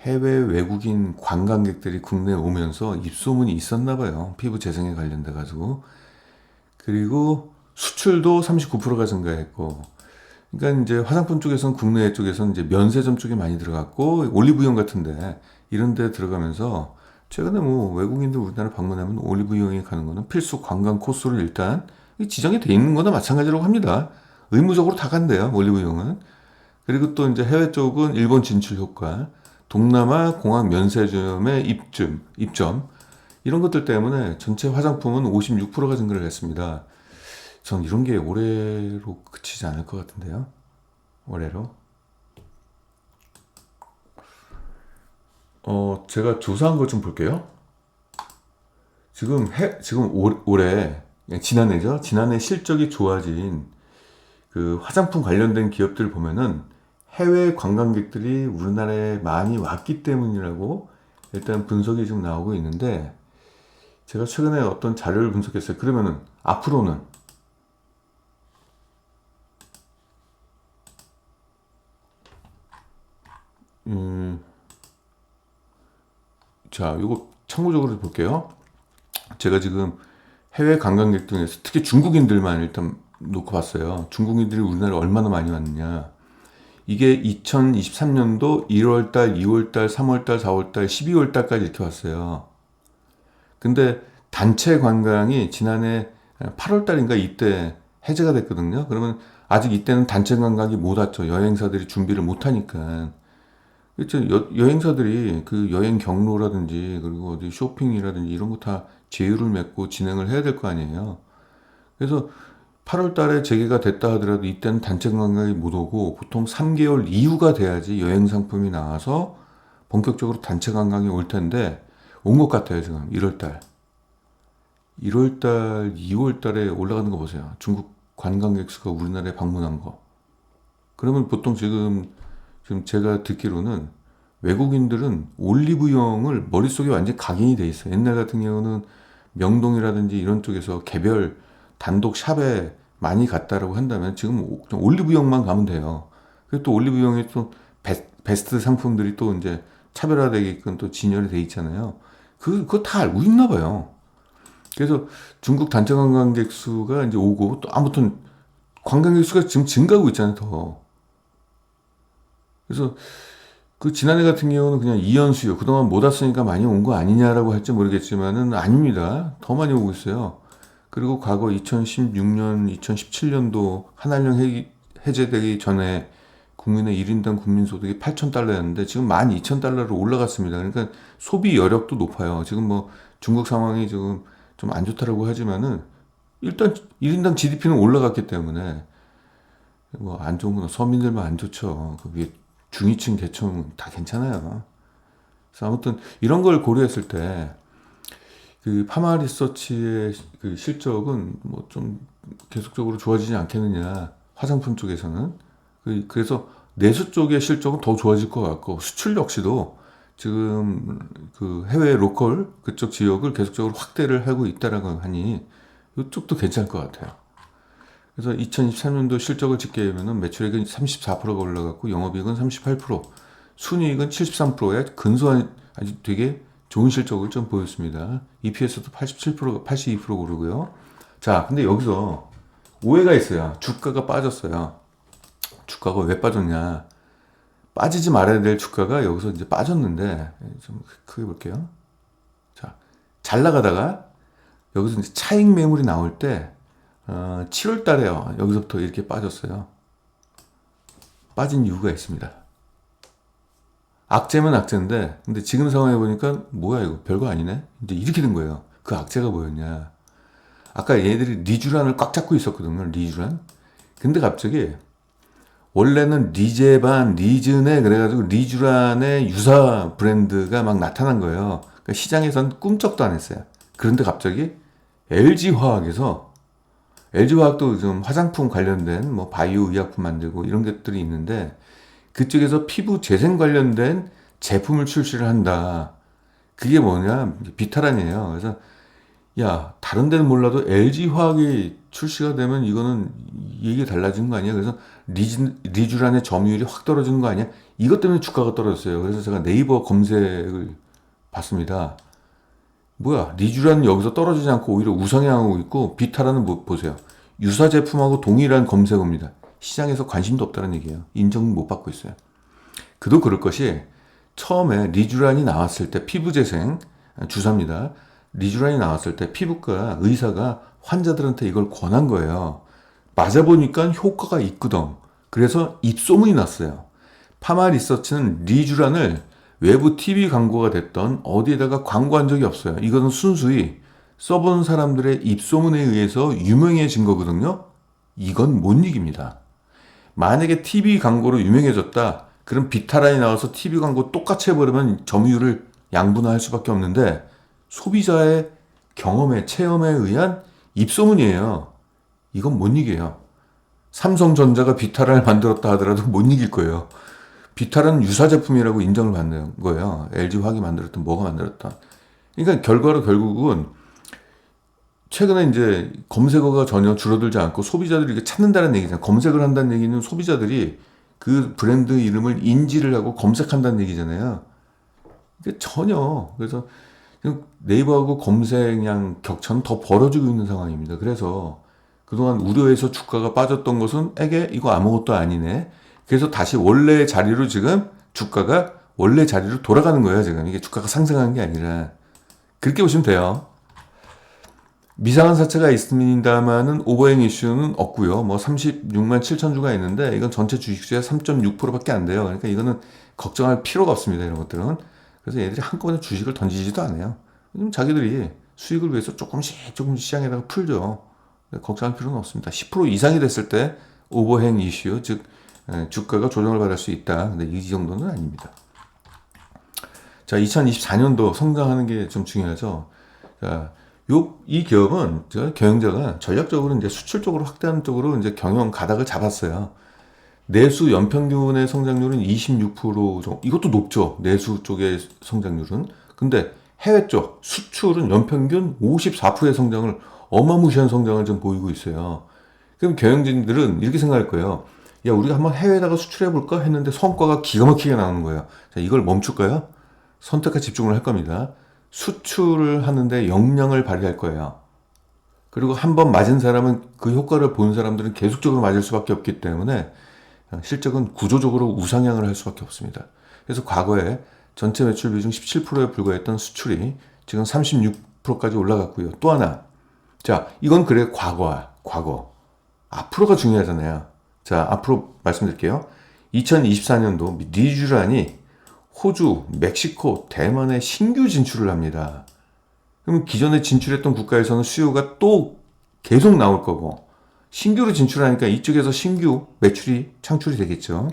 해외 외국인 관광객들이 국내에 오면서 입소문이 있었나 봐요. 피부 재생에 관련돼 가지고. 그리고 수출도 39%가 증가했고. 그러니까 이제 화장품 쪽에서는 국내 쪽에서는 이제 면세점 쪽에 많이 들어갔고 올리브영 같은데 이런 데 들어가면서 최근에 뭐 외국인들 우리나라 방문하면 올리브영에 가는 거는 필수 관광 코스로 일단 지정이 돼 있는 거나 마찬가지라고 합니다. 의무적으로 다 간대요, 올리브영은. 그리고 또 이제 해외 쪽은 일본 진출 효과, 동남아 공항 면세점의 입점 이런 것들 때문에 전체 화장품은 56%가 증가를 했습니다. 전 이런 게 올해로 그치지 않을 것 같은데요. 올해로. 제가 조사한 것 좀 볼게요. 지금 올해, 지난해죠. 지난해 실적이 좋아진 그 화장품 관련된 기업들 보면은 해외 관광객들이 우리나라에 많이 왔기 때문이라고 일단 분석이 좀 나오고 있는데 제가 최근에 어떤 자료를 분석했어요. 그러면은 앞으로는 음, 자, 이거 참고적으로 볼게요. 제가 지금 해외 관광객 중에서 특히 중국인들만 일단 놓고 봤어요. 중국인들이 우리나라에 얼마나 많이 왔느냐. 이게 2023년도 1월달, 2월달, 3월달, 4월달, 12월달까지 이렇게 왔어요. 근데 단체 관광이 지난해 8월달인가 이때 해제가 됐거든요. 그러면 아직 이때는 단체 관광이 못 왔죠. 여행사들이 준비를 못 하니까. 그렇죠. 여행사들이 그 여행 경로라든지 그리고 어디 쇼핑이라든지 이런 거 다 제휴를 맺고 진행을 해야 될 거 아니에요. 그래서 8월 달에 재개가 됐다 하더라도 이때는 단체 관광이 못 오고 보통 3개월 이후가 돼야지 여행 상품이 나와서 본격적으로 단체 관광이 올 텐데 온 것 같아요, 지금 1월 달. 1월 달, 2월 달에 올라가는 거 보세요. 중국 관광객 수가 우리나라에 방문한 거. 그러면 보통 지금 제가 듣기로는 외국인들은 올리브영을 머릿속에 완전히 각인이 돼 있어요. 옛날 같은 경우는 명동이라든지 이런 쪽에서 개별 단독 샵에 많이 갔다라고 한다면 지금 그냥 올리브영만 가면 돼요. 그리고 또 올리브영에 또 베스트 상품들이 또 이제 차별화되게끔 또 진열이 돼 있잖아요. 그거 다 알고 있나 봐요. 그래서 중국 단체 관광객 수가 이제 오고 또 아무튼 관광객 수가 지금 증가하고 있잖아요, 더. 그래서 그 지난해 같은 경우는 그냥 이연수요. 그동안 못 왔으니까 많이 온 거 아니냐라고 할지 모르겠지만은 아닙니다. 더 많이 오고 있어요. 그리고 과거 2016년, 2017년도 한한령 해제되기 전에 국민의 1인당 국민소득이 8,000달러였는데 지금 12,000달러로 올라갔습니다. 그러니까 소비 여력도 높아요. 지금 뭐 중국 상황이 지금 좀 안 좋다라고 하지만은 일단 1인당 GDP는 올라갔기 때문에 뭐 안 좋은 건 서민들만 안 좋죠. 그 위에 중위층 계층 다 괜찮아요. 그래서 아무튼 이런 걸 고려했을 때 그 파마 리서치의 그 실적은 뭐 좀 계속적으로 좋아지지 않겠느냐. 화장품 쪽에서는. 그래서 내수 쪽의 실적은 더 좋아질 것 같고 수출 역시도 지금 그 해외 로컬 그쪽 지역을 계속적으로 확대를 하고 있다라고 하니 이쪽도 괜찮을 것 같아요. 그래서 2023년도 실적을 집계 하면은 매출액은 34%가 올라갔고 영업이익은 38%, 순이익은 73%에 근소한 아주 되게 좋은 실적을 좀 보였습니다. EPS도 87%, 82% 오르고요. 자, 근데 여기서 오해가 있어요. 주가가 빠졌어요. 주가가 왜 빠졌냐? 빠지지 말아야 될 주가가 여기서 이제 빠졌는데 좀 크게 볼게요. 자, 잘 나가다가 여기서 이제 차익 매물이 나올 때 7월 달에요. 여기서부터 이렇게 빠졌어요. 빠진 이유가 있습니다. 악재면 악재인데, 근데 지금 상황에 보니까 뭐야 이거 별거 아니네. 이제 이렇게 된 거예요. 그 악재가 뭐였냐? 아까 얘들이 리쥬란을 꽉 잡고 있었거든요. 리쥬란. 근데 갑자기 원래는 리제반, 리즈네 그래가지고 리쥬란의 유사 브랜드가 막 나타난 거예요. 그러니까 시장에선 꿈쩍도 안 했어요. 그런데 갑자기 LG화학도 좀 화장품 관련된 뭐 바이오 의약품 만들고 이런 것들이 있는데 그쪽에서 피부 재생 관련된 제품을 출시를 한다. 그게 뭐냐? 비타란이에요. 그래서 야, 다른 데는 몰라도 LG화학이 출시가 되면 이거는 얘기 달라지는 거 아니야? 그래서 리쥬란의 점유율이 확 떨어지는 거 아니야? 이것 때문에 주가가 떨어졌어요. 그래서 제가 네이버 검색을 봤습니다. 뭐야, 리쥬란은 여기서 떨어지지 않고 오히려 우상향하고 있고, 비타라는 뭐 보세요. 유사 제품하고 동일한 검색어입니다. 시장에서 관심도 없다는 얘기예요. 인정 못 받고 있어요. 그도 그럴 것이, 처음에 리쥬란이 나왔을 때 피부재생 주사입니다. 리쥬란이 나왔을 때 피부과 의사가 환자들한테 이걸 권한 거예요. 맞아보니까 효과가 있거든. 그래서 입소문이 났어요. 파마 리서치는 리쥬란을 외부 TV 광고가 됐던 어디에다가 광고한 적이 없어요. 이거는 순수히 써본 사람들의 입소문에 의해서 유명해진 거거든요. 이건 못 이깁니다. 만약에 TV 광고로 유명해졌다. 그럼 비타란이 나와서 TV 광고 똑같이 해버리면 점유율을 양분화할 수밖에 없는데, 소비자의 경험에 체험에 의한 입소문이에요. 이건 못 이겨요. 삼성전자가 비타란을 만들었다 하더라도 못 이길 거예요. 비타란은 유사 제품이라고 인정을 받는 거예요. LG화학이 만들었던 뭐가 만들었던. 그러니까 결과로 결국은 최근에 이제 검색어가 전혀 줄어들지 않고 소비자들이 이게 찾는다는 얘기잖아요. 검색을 한다는 얘기는 소비자들이 그 브랜드 이름을 인지를 하고 검색한다는 얘기잖아요. 이게 전혀, 그래서 네이버하고 검색량 격차는 더 벌어지고 있는 상황입니다. 그래서 그동안 우려해서 주가가 빠졌던 것은 에게 이거 아무것도 아니네. 그래서 다시 원래 자리로 지금 주가가 원래 자리로 돌아가는 거예요. 지금 이게 주가가 상승하는 게 아니라. 그렇게 보시면 돼요. 미상한 사채가 있습니다만은 오버행 이슈는 없고요. 뭐 36만 7천 주가 있는데 이건 전체 주식수의 3.6%밖에 안 돼요. 그러니까 이거는 걱정할 필요가 없습니다. 이런 것들은. 그래서 얘들이 한꺼번에 주식을 던지지도 않아요. 자기들이 수익을 위해서 조금씩 시장에다가 풀죠. 걱정할 필요는 없습니다. 10% 이상이 됐을 때 오버행 이슈, 즉 주가가 조정을 받을 수 있다. 근데 이 정도는 아닙니다. 자, 2024년도 성장하는 게 좀 중요하죠. 자, 이 기업은 경영자가 전략적으로 이제 수출 쪽으로 확대하는 쪽으로 이제 경영 가닥을 잡았어요. 내수 연평균의 성장률은 26% 정도. 이것도 높죠. 내수 쪽의 성장률은. 근데 해외 쪽 수출은 연평균 54%의 성장을, 어마무시한 성장을 좀 보이고 있어요. 그럼 경영진들은 이렇게 생각할 거예요. 야, 우리가 한번 해외에다가 수출해볼까 했는데 성과가 기가 막히게 나오는 거예요. 자, 이걸 멈출까요? 선택과 집중을 할 겁니다. 수출을 하는데 역량을 발휘할 거예요. 그리고 한번 맞은 사람은, 그 효과를 본 사람들은 계속적으로 맞을 수밖에 없기 때문에 실적은 구조적으로 우상향을 할 수밖에 없습니다. 그래서 과거에 전체 매출 비중 17%에 불과했던 수출이 지금 36%까지 올라갔고요. 또 하나, 자, 이건 그래 과거. 앞으로가 중요하잖아요. 자, 앞으로 말씀드릴게요. 2024년도 리쥬란이 호주, 멕시코, 대만에 신규 진출을 합니다. 그럼 기존에 진출했던 국가에서는 수요가 또 계속 나올 거고, 신규로 진출하니까 이쪽에서 신규 매출이 창출이 되겠죠.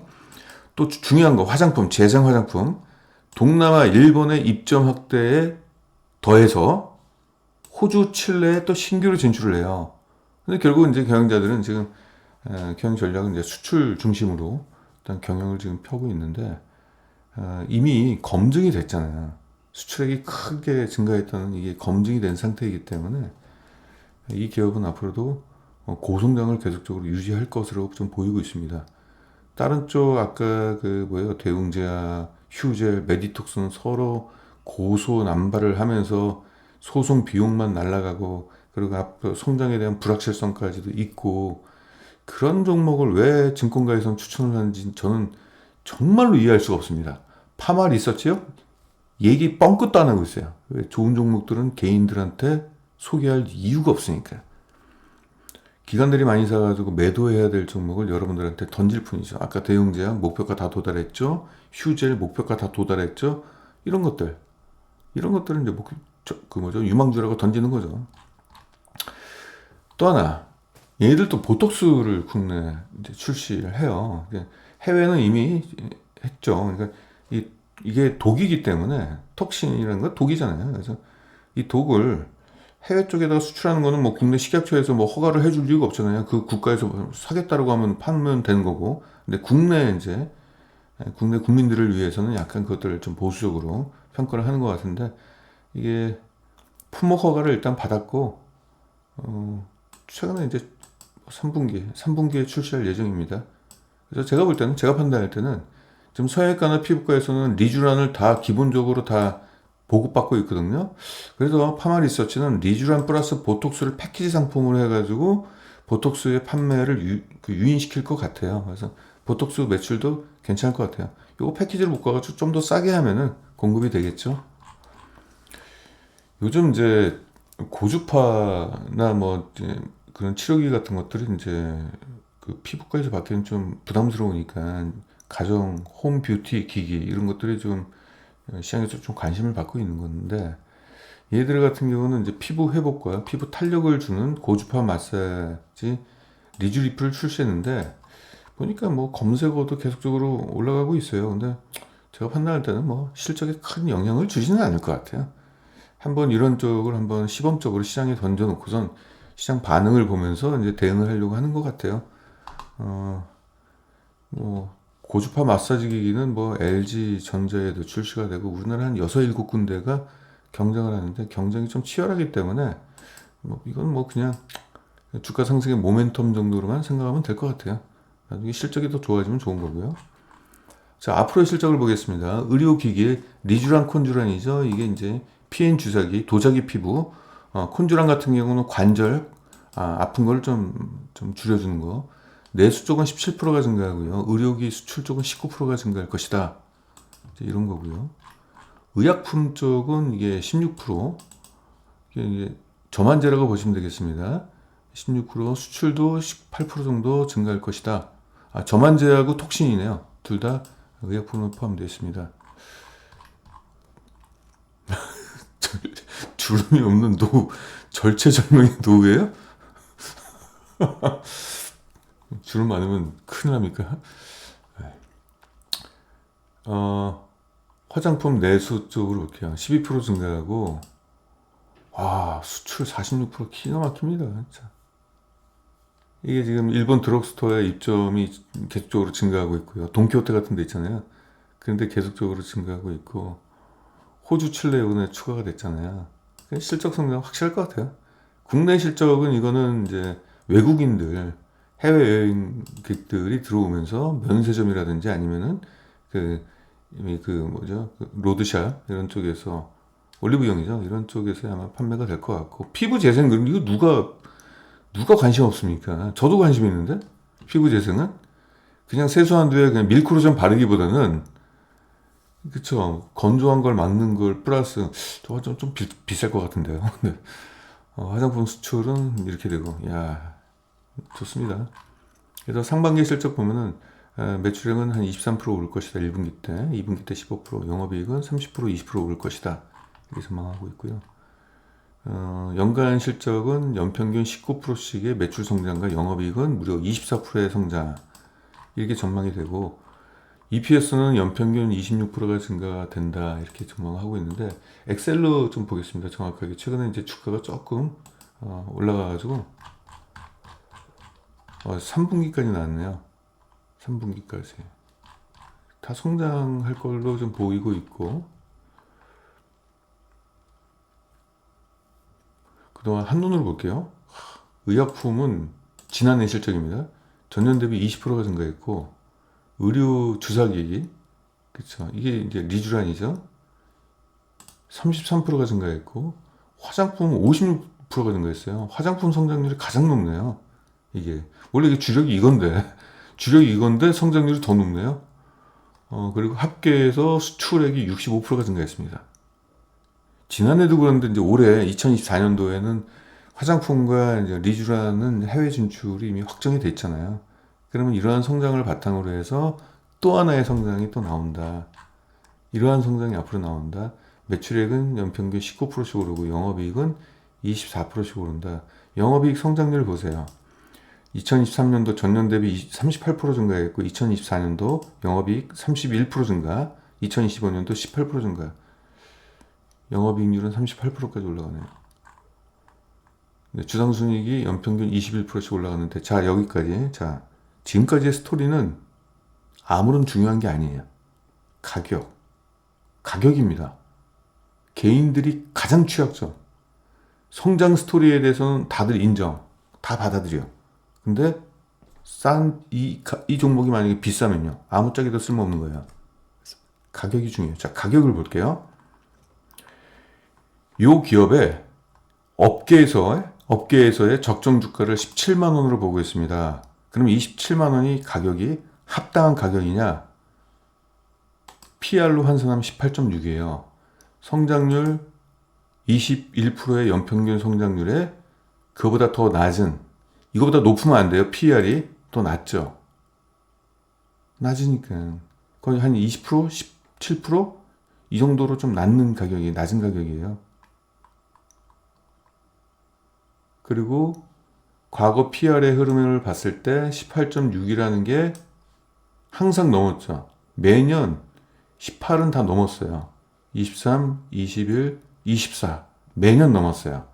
또 중요한 거, 화장품, 재생 화장품, 동남아, 일본의 입점 확대에 더해서 호주, 칠레에 또 신규로 진출을 해요. 근데 결국 이제 경영자들은 지금 경영 전략은 이제 수출 중심으로 일단 경영을 지금 펴고 있는데, 이미 검증이 됐잖아요. 수출액이 크게 증가했다는 이게 검증이 된 상태이기 때문에 이 기업은 앞으로도 고성장을 계속적으로 유지할 것으로 좀 보이고 있습니다. 다른 쪽 아까 대웅제약, 휴젤, 메디톡스는 서로 고소 남발을 하면서 소송 비용만 날라가고, 그리고 앞으로 성장에 대한 불확실성까지도 있고, 그런 종목을 왜 증권가에서는 추천을 하는지 저는 정말로 이해할 수가 없습니다. 파마 리서치요? 얘기 뻥끗도 안 하고 있어요. 왜? 좋은 종목들은 개인들한테 소개할 이유가 없으니까. 기관들이 많이 사가지고 매도해야 될 종목을 여러분들한테 던질 뿐이죠. 아까 대웅제약 목표가 다 도달했죠. 휴젤 목표가 다 도달했죠. 이런 것들은 이제 유망주라고 던지는 거죠. 또 하나, 얘네들도 보톡스를 국내 이제 출시를 해요. 해외는 이미 했죠. 그러니까 이게 독이기 때문에, 톡신이라는 건 독이잖아요. 그래서 이 독을 해외 쪽에다가 수출하는 거는 뭐 국내 식약처에서 뭐 허가를 해줄 이유가 없잖아요. 그 국가에서 사겠다라고 하면 팔면 되는 거고. 근데 국내 국민들을 위해서는 약간 그것들을 좀 보수적으로 평가를 하는 것 같은데, 이게 품목 허가를 일단 받았고, 최근에 이제 3분기에 출시할 예정입니다. 그래서 제가 볼 때는, 제가 판단할 때는 지금 성형외과나 피부과에서는 리쥬란을 다 기본적으로 다 보급받고 있거든요. 그래서 파마리서치는 리쥬란 플러스 보톡스를 패키지 상품으로 해가지고 보톡스의 판매를 유인시킬 것 같아요. 그래서 보톡스 매출도 괜찮을 것 같아요. 이거 패키지를 묶어가지고 좀 더 싸게 하면은 공급이 되겠죠. 요즘 이제 고주파나 뭐 이제 그런 치료기 같은 것들이 이제 그 피부과에서 받기는 좀 부담스러우니까 가정 홈 뷰티 기기 이런 것들이 좀 시장에서 좀 관심을 받고 있는 건데, 얘들 같은 경우는 이제 피부 회복과 피부 탄력을 주는 고주파 마사지 리쥬리프를 출시했는데, 보니까 뭐 검색어도 계속적으로 올라가고 있어요. 근데 제가 판단할 때는 뭐 실적에 큰 영향을 주지는 않을 것 같아요. 한번 이런 쪽을 한번 시범적으로 시장에 던져놓고선 시장 반응을 보면서 이제 대응을 하려고 하는 것 같아요. 뭐 고주파 마사지 기기는 뭐 LG 전자에도 출시가 되고 우리나라 한 6, 7군데가 경쟁을 하는데 경쟁이 좀 치열하기 때문에 뭐 이건 뭐 그냥 주가 상승의 모멘텀 정도로만 생각하면 될 것 같아요. 나중에 실적이 더 좋아지면 좋은 거고요. 자, 앞으로의 실적을 보겠습니다. 의료기기 리쥬란 콘쥬란이죠. 이게 이제 PN 주사기, 도자기 피부, 콘쥬란 같은 경우는 관절 아픈 걸 좀 줄여주는 거. 내수 쪽은 17%가 증가하고요. 의료기 수출 쪽은 19%가 증가할 것이다. 이런 거고요. 의약품 쪽은 이게 16%, 이게 저만제라고 보시면 되겠습니다. 16%, 수출도 18% 정도 증가할 것이다. 저만제하고 톡신이네요. 둘 다 의약품으로 포함되어 있습니다. 주름이 없는 노후, 절체절명의 노후예요? 주름 많으면 큰일 납니까? 화장품 내수 쪽으로 볼게요. 12% 증가하고, 수출 46% 기가 막힙니다. 진짜. 이게 지금 일본 드럭스토어의 입점이 계속적으로 증가하고 있고요. 돈키호테 같은 데 있잖아요. 그런데 계속적으로 증가하고 있고, 호주, 칠레 이번에 추가가 됐잖아요. 실적 성장 확실할 것 같아요. 국내 실적은 이거는 이제 외국인들, 해외여행객들이 들어오면서 면세점이라든지 아니면은 뭐죠? 로드샵 이런 쪽에서 올리브영이죠. 이런 쪽에서 아마 판매가 될 것 같고, 피부 재생, 그럼 이거 누가 관심 없습니까? 저도 관심 있는데 피부 재생은 그냥 세수한 뒤에 그냥 밀크로션 바르기보다는, 그쵸, 건조한 걸 막는 걸 플러스 저거 좀 비쌀 것 같은데요. 네. 화장품 수출은 이렇게 되고, 야, 좋습니다. 그래서 상반기 실적 보면은 매출액은 한 23% 오를 것이다. 1분기 때, 2분기 때 15%, 영업이익은 30%, 20% 오를 것이다. 이렇게 전망하고 있고요. 연간 실적은 연평균 19%씩의 매출 성장과 영업이익은 무려 24%의 성장, 이렇게 전망이 되고, EPS는 연평균 26%가 증가된다, 이렇게 전망하고 있는데, 엑셀로 좀 보겠습니다. 정확하게 최근에 이제 주가가 조금 올라가가지고 3분기까지 나왔네요. 3분기까지 다 성장할 걸로 좀 보이고 있고, 그동안 한눈으로 볼게요. 의약품은 지난해 실적입니다. 전년 대비 20%가 증가했고, 의료 주사기기, 그쵸, 이게 이제 리쥬란이죠. 33%가 증가했고, 화장품은 56%가 증가했어요. 화장품 성장률이 가장 높네요. 이게 원래 이게 주력이 이건데 성장률이 더 높네요. 그리고 합계해서 수출액이 65%가 증가했습니다. 지난해도 그런데 이제 올해 2024년도에는 화장품과 이제 리쥬란은 해외 진출이 이미 확정이 됐잖아요. 그러면 이러한 성장을 바탕으로 해서 또 하나의 성장이 또 나온다. 이러한 성장이 앞으로 나온다. 매출액은 연평균 19%씩 오르고 영업이익은 24%씩 오른다. 영업이익 성장률 보세요. 2023년도 전년 대비 38% 증가했고, 2024년도 영업이익 31% 증가, 2025년도 18% 증가. 영업이익률은 38%까지 올라가네요. 주당순이익이 연평균 21%씩 올라가는데, 자, 여기까지. 자, 지금까지의 스토리는 아무런 중요한 게 아니에요. 가격입니다. 개인들이 가장 취약점. 성장 스토리에 대해서는 다들 인정, 다 받아들여. 근데 이 종목이 만약에 비싸면요, 아무짝에도 쓸모없는 거예요. 가격이 중요해요. 자, 가격을 볼게요. 요 기업의 업계에서의 적정 주가를 17만 원으로 보고 있습니다. 그럼 27만 원이 가격이 합당한 가격이냐? PR로 환산하면 18.6이에요. 성장률 21%의 연평균 성장률에 그거보다 더 낮은, 이거보다 높으면 안 돼요. PR이 더 낮죠. 낮으니까 거의 한 20%, 17%? 이 정도로 좀 낮은 가격이에요. 그리고 과거 PR의 흐름을 봤을 때 18.6이라는 게 항상 넘었죠. 매년 18은 다 넘었어요. 23, 21, 24 매년 넘었어요.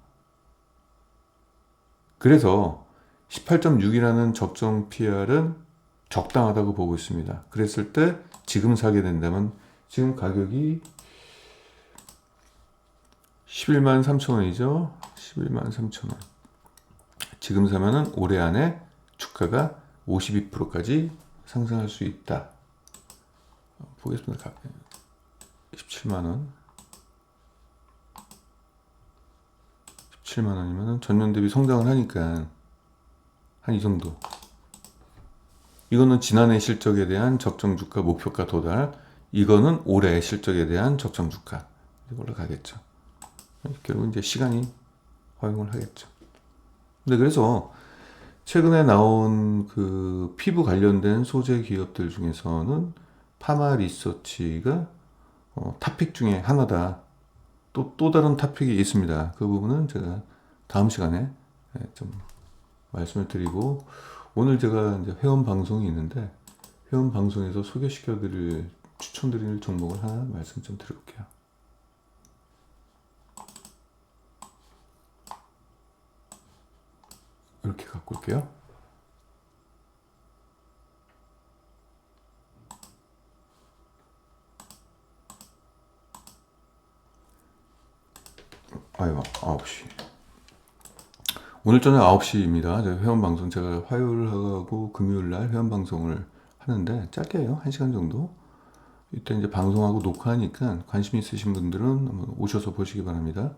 그래서 18.6이라는 적정 PR은 적당하다고 보고 있습니다. 그랬을 때 지금 사게 된다면 지금 가격이 11만 3천 원이죠. 11만 3천 원. 지금 사면은 올해 안에 주가가 52%까지 상승할 수 있다. 보겠습니다. 17만 원. 17만 원이면 전년 대비 성장을 하니까 한 이 정도. 이거는 지난해 실적에 대한 적정 주가 목표가 도달. 이거는 올해 실적에 대한 적정 주가. 이걸로 가겠죠. 결국 이제 시간이 허용을 하겠죠. 근데 그래서 최근에 나온 그 피부 관련된 소재 기업들 중에서는 파마 리서치가 탑픽 중에 하나다. 또 다른 탑픽이 있습니다. 그 부분은 제가 다음 시간에 좀 말씀을 드리고, 오늘 제가 이제 회원 방송이 있는데 회원 방송에서 소개시켜드릴 추천드릴 종목을 하나 말씀 좀 드려볼게요. 이렇게 갖고 올게요. 아이고, 9시. 오늘 저녁 9시입니다. 회원 방송 제가 화요일하고 금요일날 회원 방송을 하는데 짧게 해요. 1시간 정도. 이때 이제 방송하고 녹화하니까 관심 있으신 분들은 한번 오셔서 보시기 바랍니다.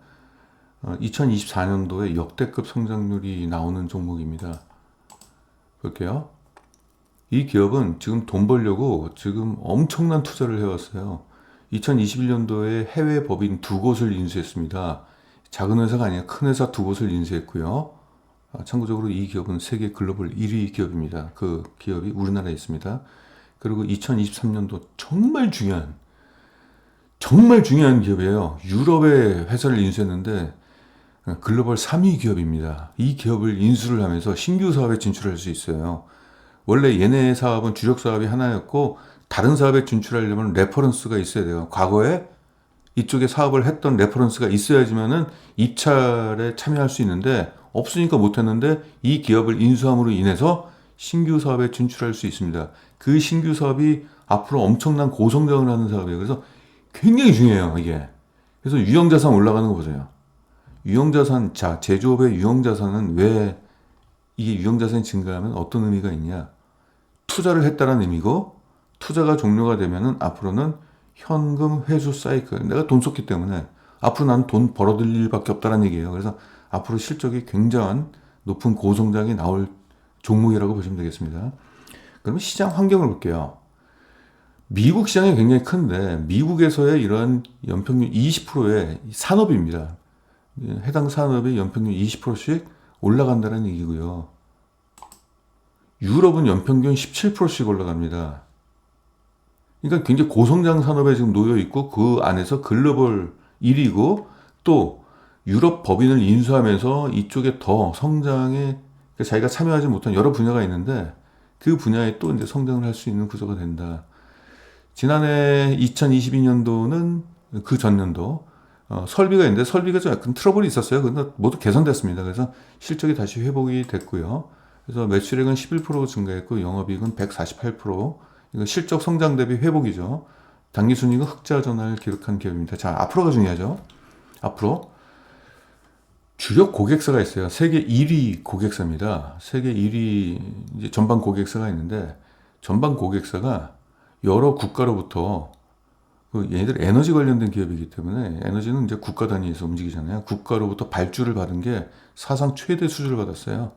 2024년도에 역대급 성장률이 나오는 종목입니다. 볼게요. 이 기업은 지금 돈 벌려고 지금 엄청난 투자를 해왔어요. 2021년도에 해외 법인 2곳을 인수했습니다. 작은 회사가 아니라 큰 회사 2곳을 인수했고요. 참고적으로 이 기업은 세계 글로벌 1위 기업입니다. 그 기업이 우리나라에 있습니다. 그리고 2023년도 정말 중요한 기업이에요. 유럽의 회사를 인수했는데 글로벌 3위 기업입니다. 이 기업을 인수를 하면서 신규 사업에 진출할 수 있어요. 원래 얘네 사업은 주력 사업이 하나였고 다른 사업에 진출하려면 레퍼런스가 있어야 돼요. 과거에 이쪽에 사업을 했던 레퍼런스가 있어야지만은 입찰에 참여할 수 있는데 없으니까 못했는데, 이 기업을 인수함으로 인해서 신규 사업에 진출할 수 있습니다. 그 신규 사업이 앞으로 엄청난 고성장을 하는 사업이에요. 그래서 굉장히 중요해요, 이게. 그래서 유형자산 올라가는 거 보세요. 유형자산, 자, 제조업의 유형자산은 왜 이게 유형자산이 증가하면 어떤 의미가 있냐? 투자를 했다는 의미고, 투자가 종료가 되면은 앞으로는 현금 회수 사이클. 내가 돈 썼기 때문에 앞으로 난 돈 벌어들일 일밖에 없다는 얘기예요. 그래서 앞으로 실적이 굉장한 높은 고성장이 나올 종목이라고 보시면 되겠습니다. 그러면 시장 환경을 볼게요. 미국 시장이 굉장히 큰데 미국에서의 이런 연평균 20%의 산업입니다. 해당 산업의 연평균 20%씩 올라간다는 얘기고요. 유럽은 연평균 17%씩 올라갑니다. 그러니까 굉장히 고성장 산업에 지금 놓여 있고 그 안에서 글로벌 1위고, 또 유럽 법인을 인수하면서 이쪽에 더 성장에 자기가 참여하지 못한 여러 분야가 있는데 그 분야에 또 이제 성장을 할 수 있는 구조가 된다. 지난해 2022년도는 그 전년도 설비가 있는데 설비가 좀 약간 트러블이 있었어요. 근데 모두 개선됐습니다. 그래서 실적이 다시 회복이 됐고요. 그래서 매출액은 11% 증가했고 영업이익은 148%. 이거 실적 성장 대비 회복이죠. 당기순이익은 흑자 전환을 기록한 기업입니다. 자, 앞으로가 중요하죠. 앞으로 주력 고객사가 있어요. 세계 1위 고객사입니다. 세계 1위 이제 전방 고객사가 있는데 전방 고객사가 여러 국가로부터 얘네들 에너지 관련된 기업이기 때문에 에너지는 이제 국가 단위에서 움직이잖아요. 국가로부터 발주를 받은 게 사상 최대 수주를 받았어요.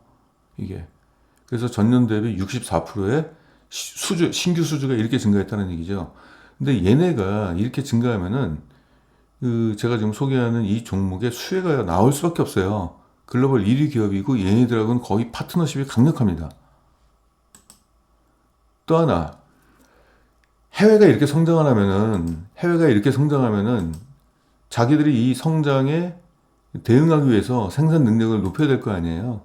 이게. 그래서 전년 대비 64%의 신규 수주가 이렇게 증가했다는 얘기죠. 근데 얘네가 이렇게 증가하면은 제가 지금 소개하는 이 종목의 수혜가 나올 수밖에 없어요. 글로벌 1위 기업이고 얘네들하고는 거의 파트너십이 강력합니다. 또 하나, 해외가 이렇게 성장하면은 자기들이 이 성장에 대응하기 위해서 생산 능력을 높여야 될 거 아니에요.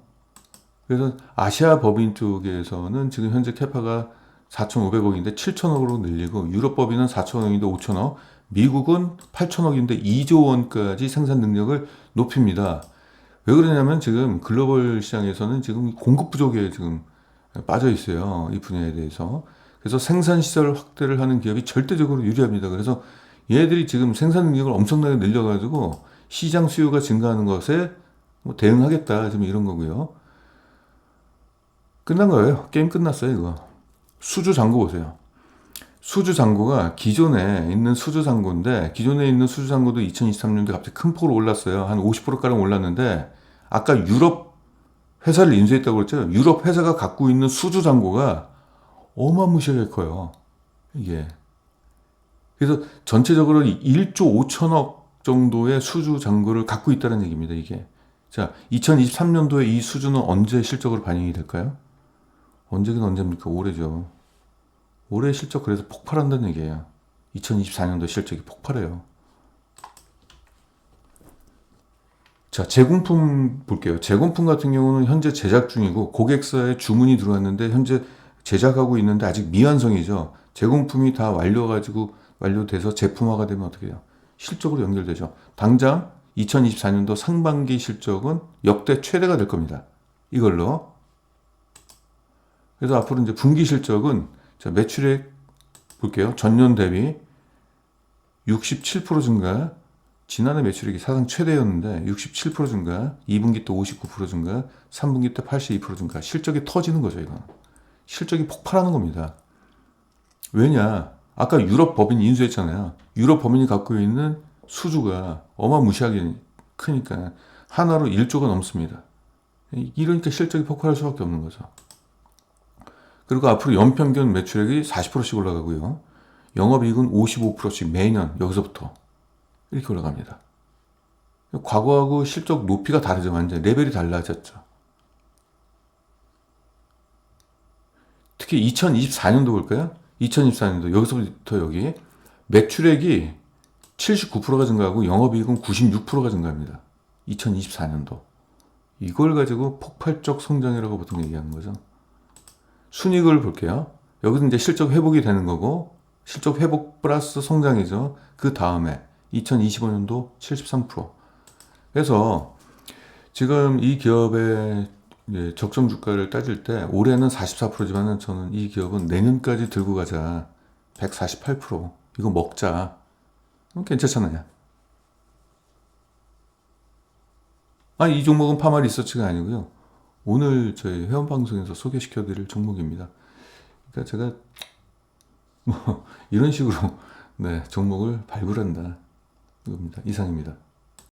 그래서 아시아 법인 쪽에서는 지금 현재 캐파가 4,500억인데 7,000억으로 늘리고 유럽 법인은 4,000억인데 5,000억, 미국은 8,000억인데 2조 원까지 생산 능력을 높입니다. 왜 그러냐면 지금 글로벌 시장에서는 지금 공급 부족에 지금 빠져 있어요. 이 분야에 대해서. 그래서 생산 시설 확대를 하는 기업이 절대적으로 유리합니다. 그래서 얘들이 지금 생산 능력을 엄청나게 늘려가지고 시장 수요가 증가하는 것에 뭐 대응하겠다. 지금 이런 거고요. 끝난 거예요. 게임 끝났어요, 이거. 수주 잔고 보세요. 수주 잔고가 기존에 있는 수주 잔고인데, 기존에 있는 수주 잔고도 2023년도에 갑자기 큰 폭으로 올랐어요. 한 50%가량 올랐는데, 아까 유럽 회사를 인수했다고 그랬죠? 유럽 회사가 갖고 있는 수주 잔고가 어마무시하게 커요. 이게. 그래서 전체적으로 1조 5천억 정도의 수주 잔고를 갖고 있다는 얘기입니다, 이게. 자, 2023년도에 이 수주는 언제 실적으로 반영이 될까요? 언제긴 언제입니까? 올해죠. 올해 실적 그래서 폭발한다는 얘기예요. 2024년도 실적이 폭발해요. 자, 제공품 볼게요. 제공품 같은 경우는 현재 제작 중이고 고객사에 주문이 들어왔는데 현재 제작하고 있는데 아직 미완성이죠. 제공품이 다 완료돼서 제품화가 되면 어떻게 해요? 실적으로 연결되죠. 당장 2024년도 상반기 실적은 역대 최대가 될 겁니다. 이걸로. 그래서 앞으로 이제 분기 실적은 자, 매출액 볼게요. 전년 대비 67% 증가. 지난해 매출액이 사상 최대였는데 67% 증가, 2분기 때 59% 증가, 3분기 때 82% 증가. 실적이 터지는 거죠, 이거. 실적이 폭발하는 겁니다. 왜냐? 아까 유럽 법인 인수했잖아요. 유럽 법인이 갖고 있는 수주가 어마무시하게 크니까 하나로 1조가 넘습니다. 이러니까 실적이 폭발할 수밖에 없는 거죠. 그리고 앞으로 연평균 매출액이 40%씩 올라가고요. 영업이익은 55%씩 매년 여기서부터 이렇게 올라갑니다. 과거하고 실적 높이가 다르죠. 완전 레벨이 달라졌죠. 특히 2024년도 볼까요? 2024년도 여기서부터 여기 매출액이 79%가 증가하고 영업이익은 96%가 증가합니다. 2024년도. 이걸 가지고 폭발적 성장이라고 보통 얘기하는 거죠. 순이익을 볼게요. 여기서 이제 실적 회복이 되는 거고 실적 회복 플러스 성장이죠. 그 다음에 2025년도 73%. 그래서 지금 이 기업의 적정 주가를 따질 때 올해는 44%지만은 저는 이 기업은 내년까지 들고 가자. 148%. 이거 먹자. 괜찮잖아요. 이 종목은 파마 리서치가 아니고요. 오늘 저희 회원방송에서 소개시켜드릴 종목입니다. 그러니까 제가 뭐 이런 식으로 네, 종목을 발굴한다. 이겁니다. 이상입니다.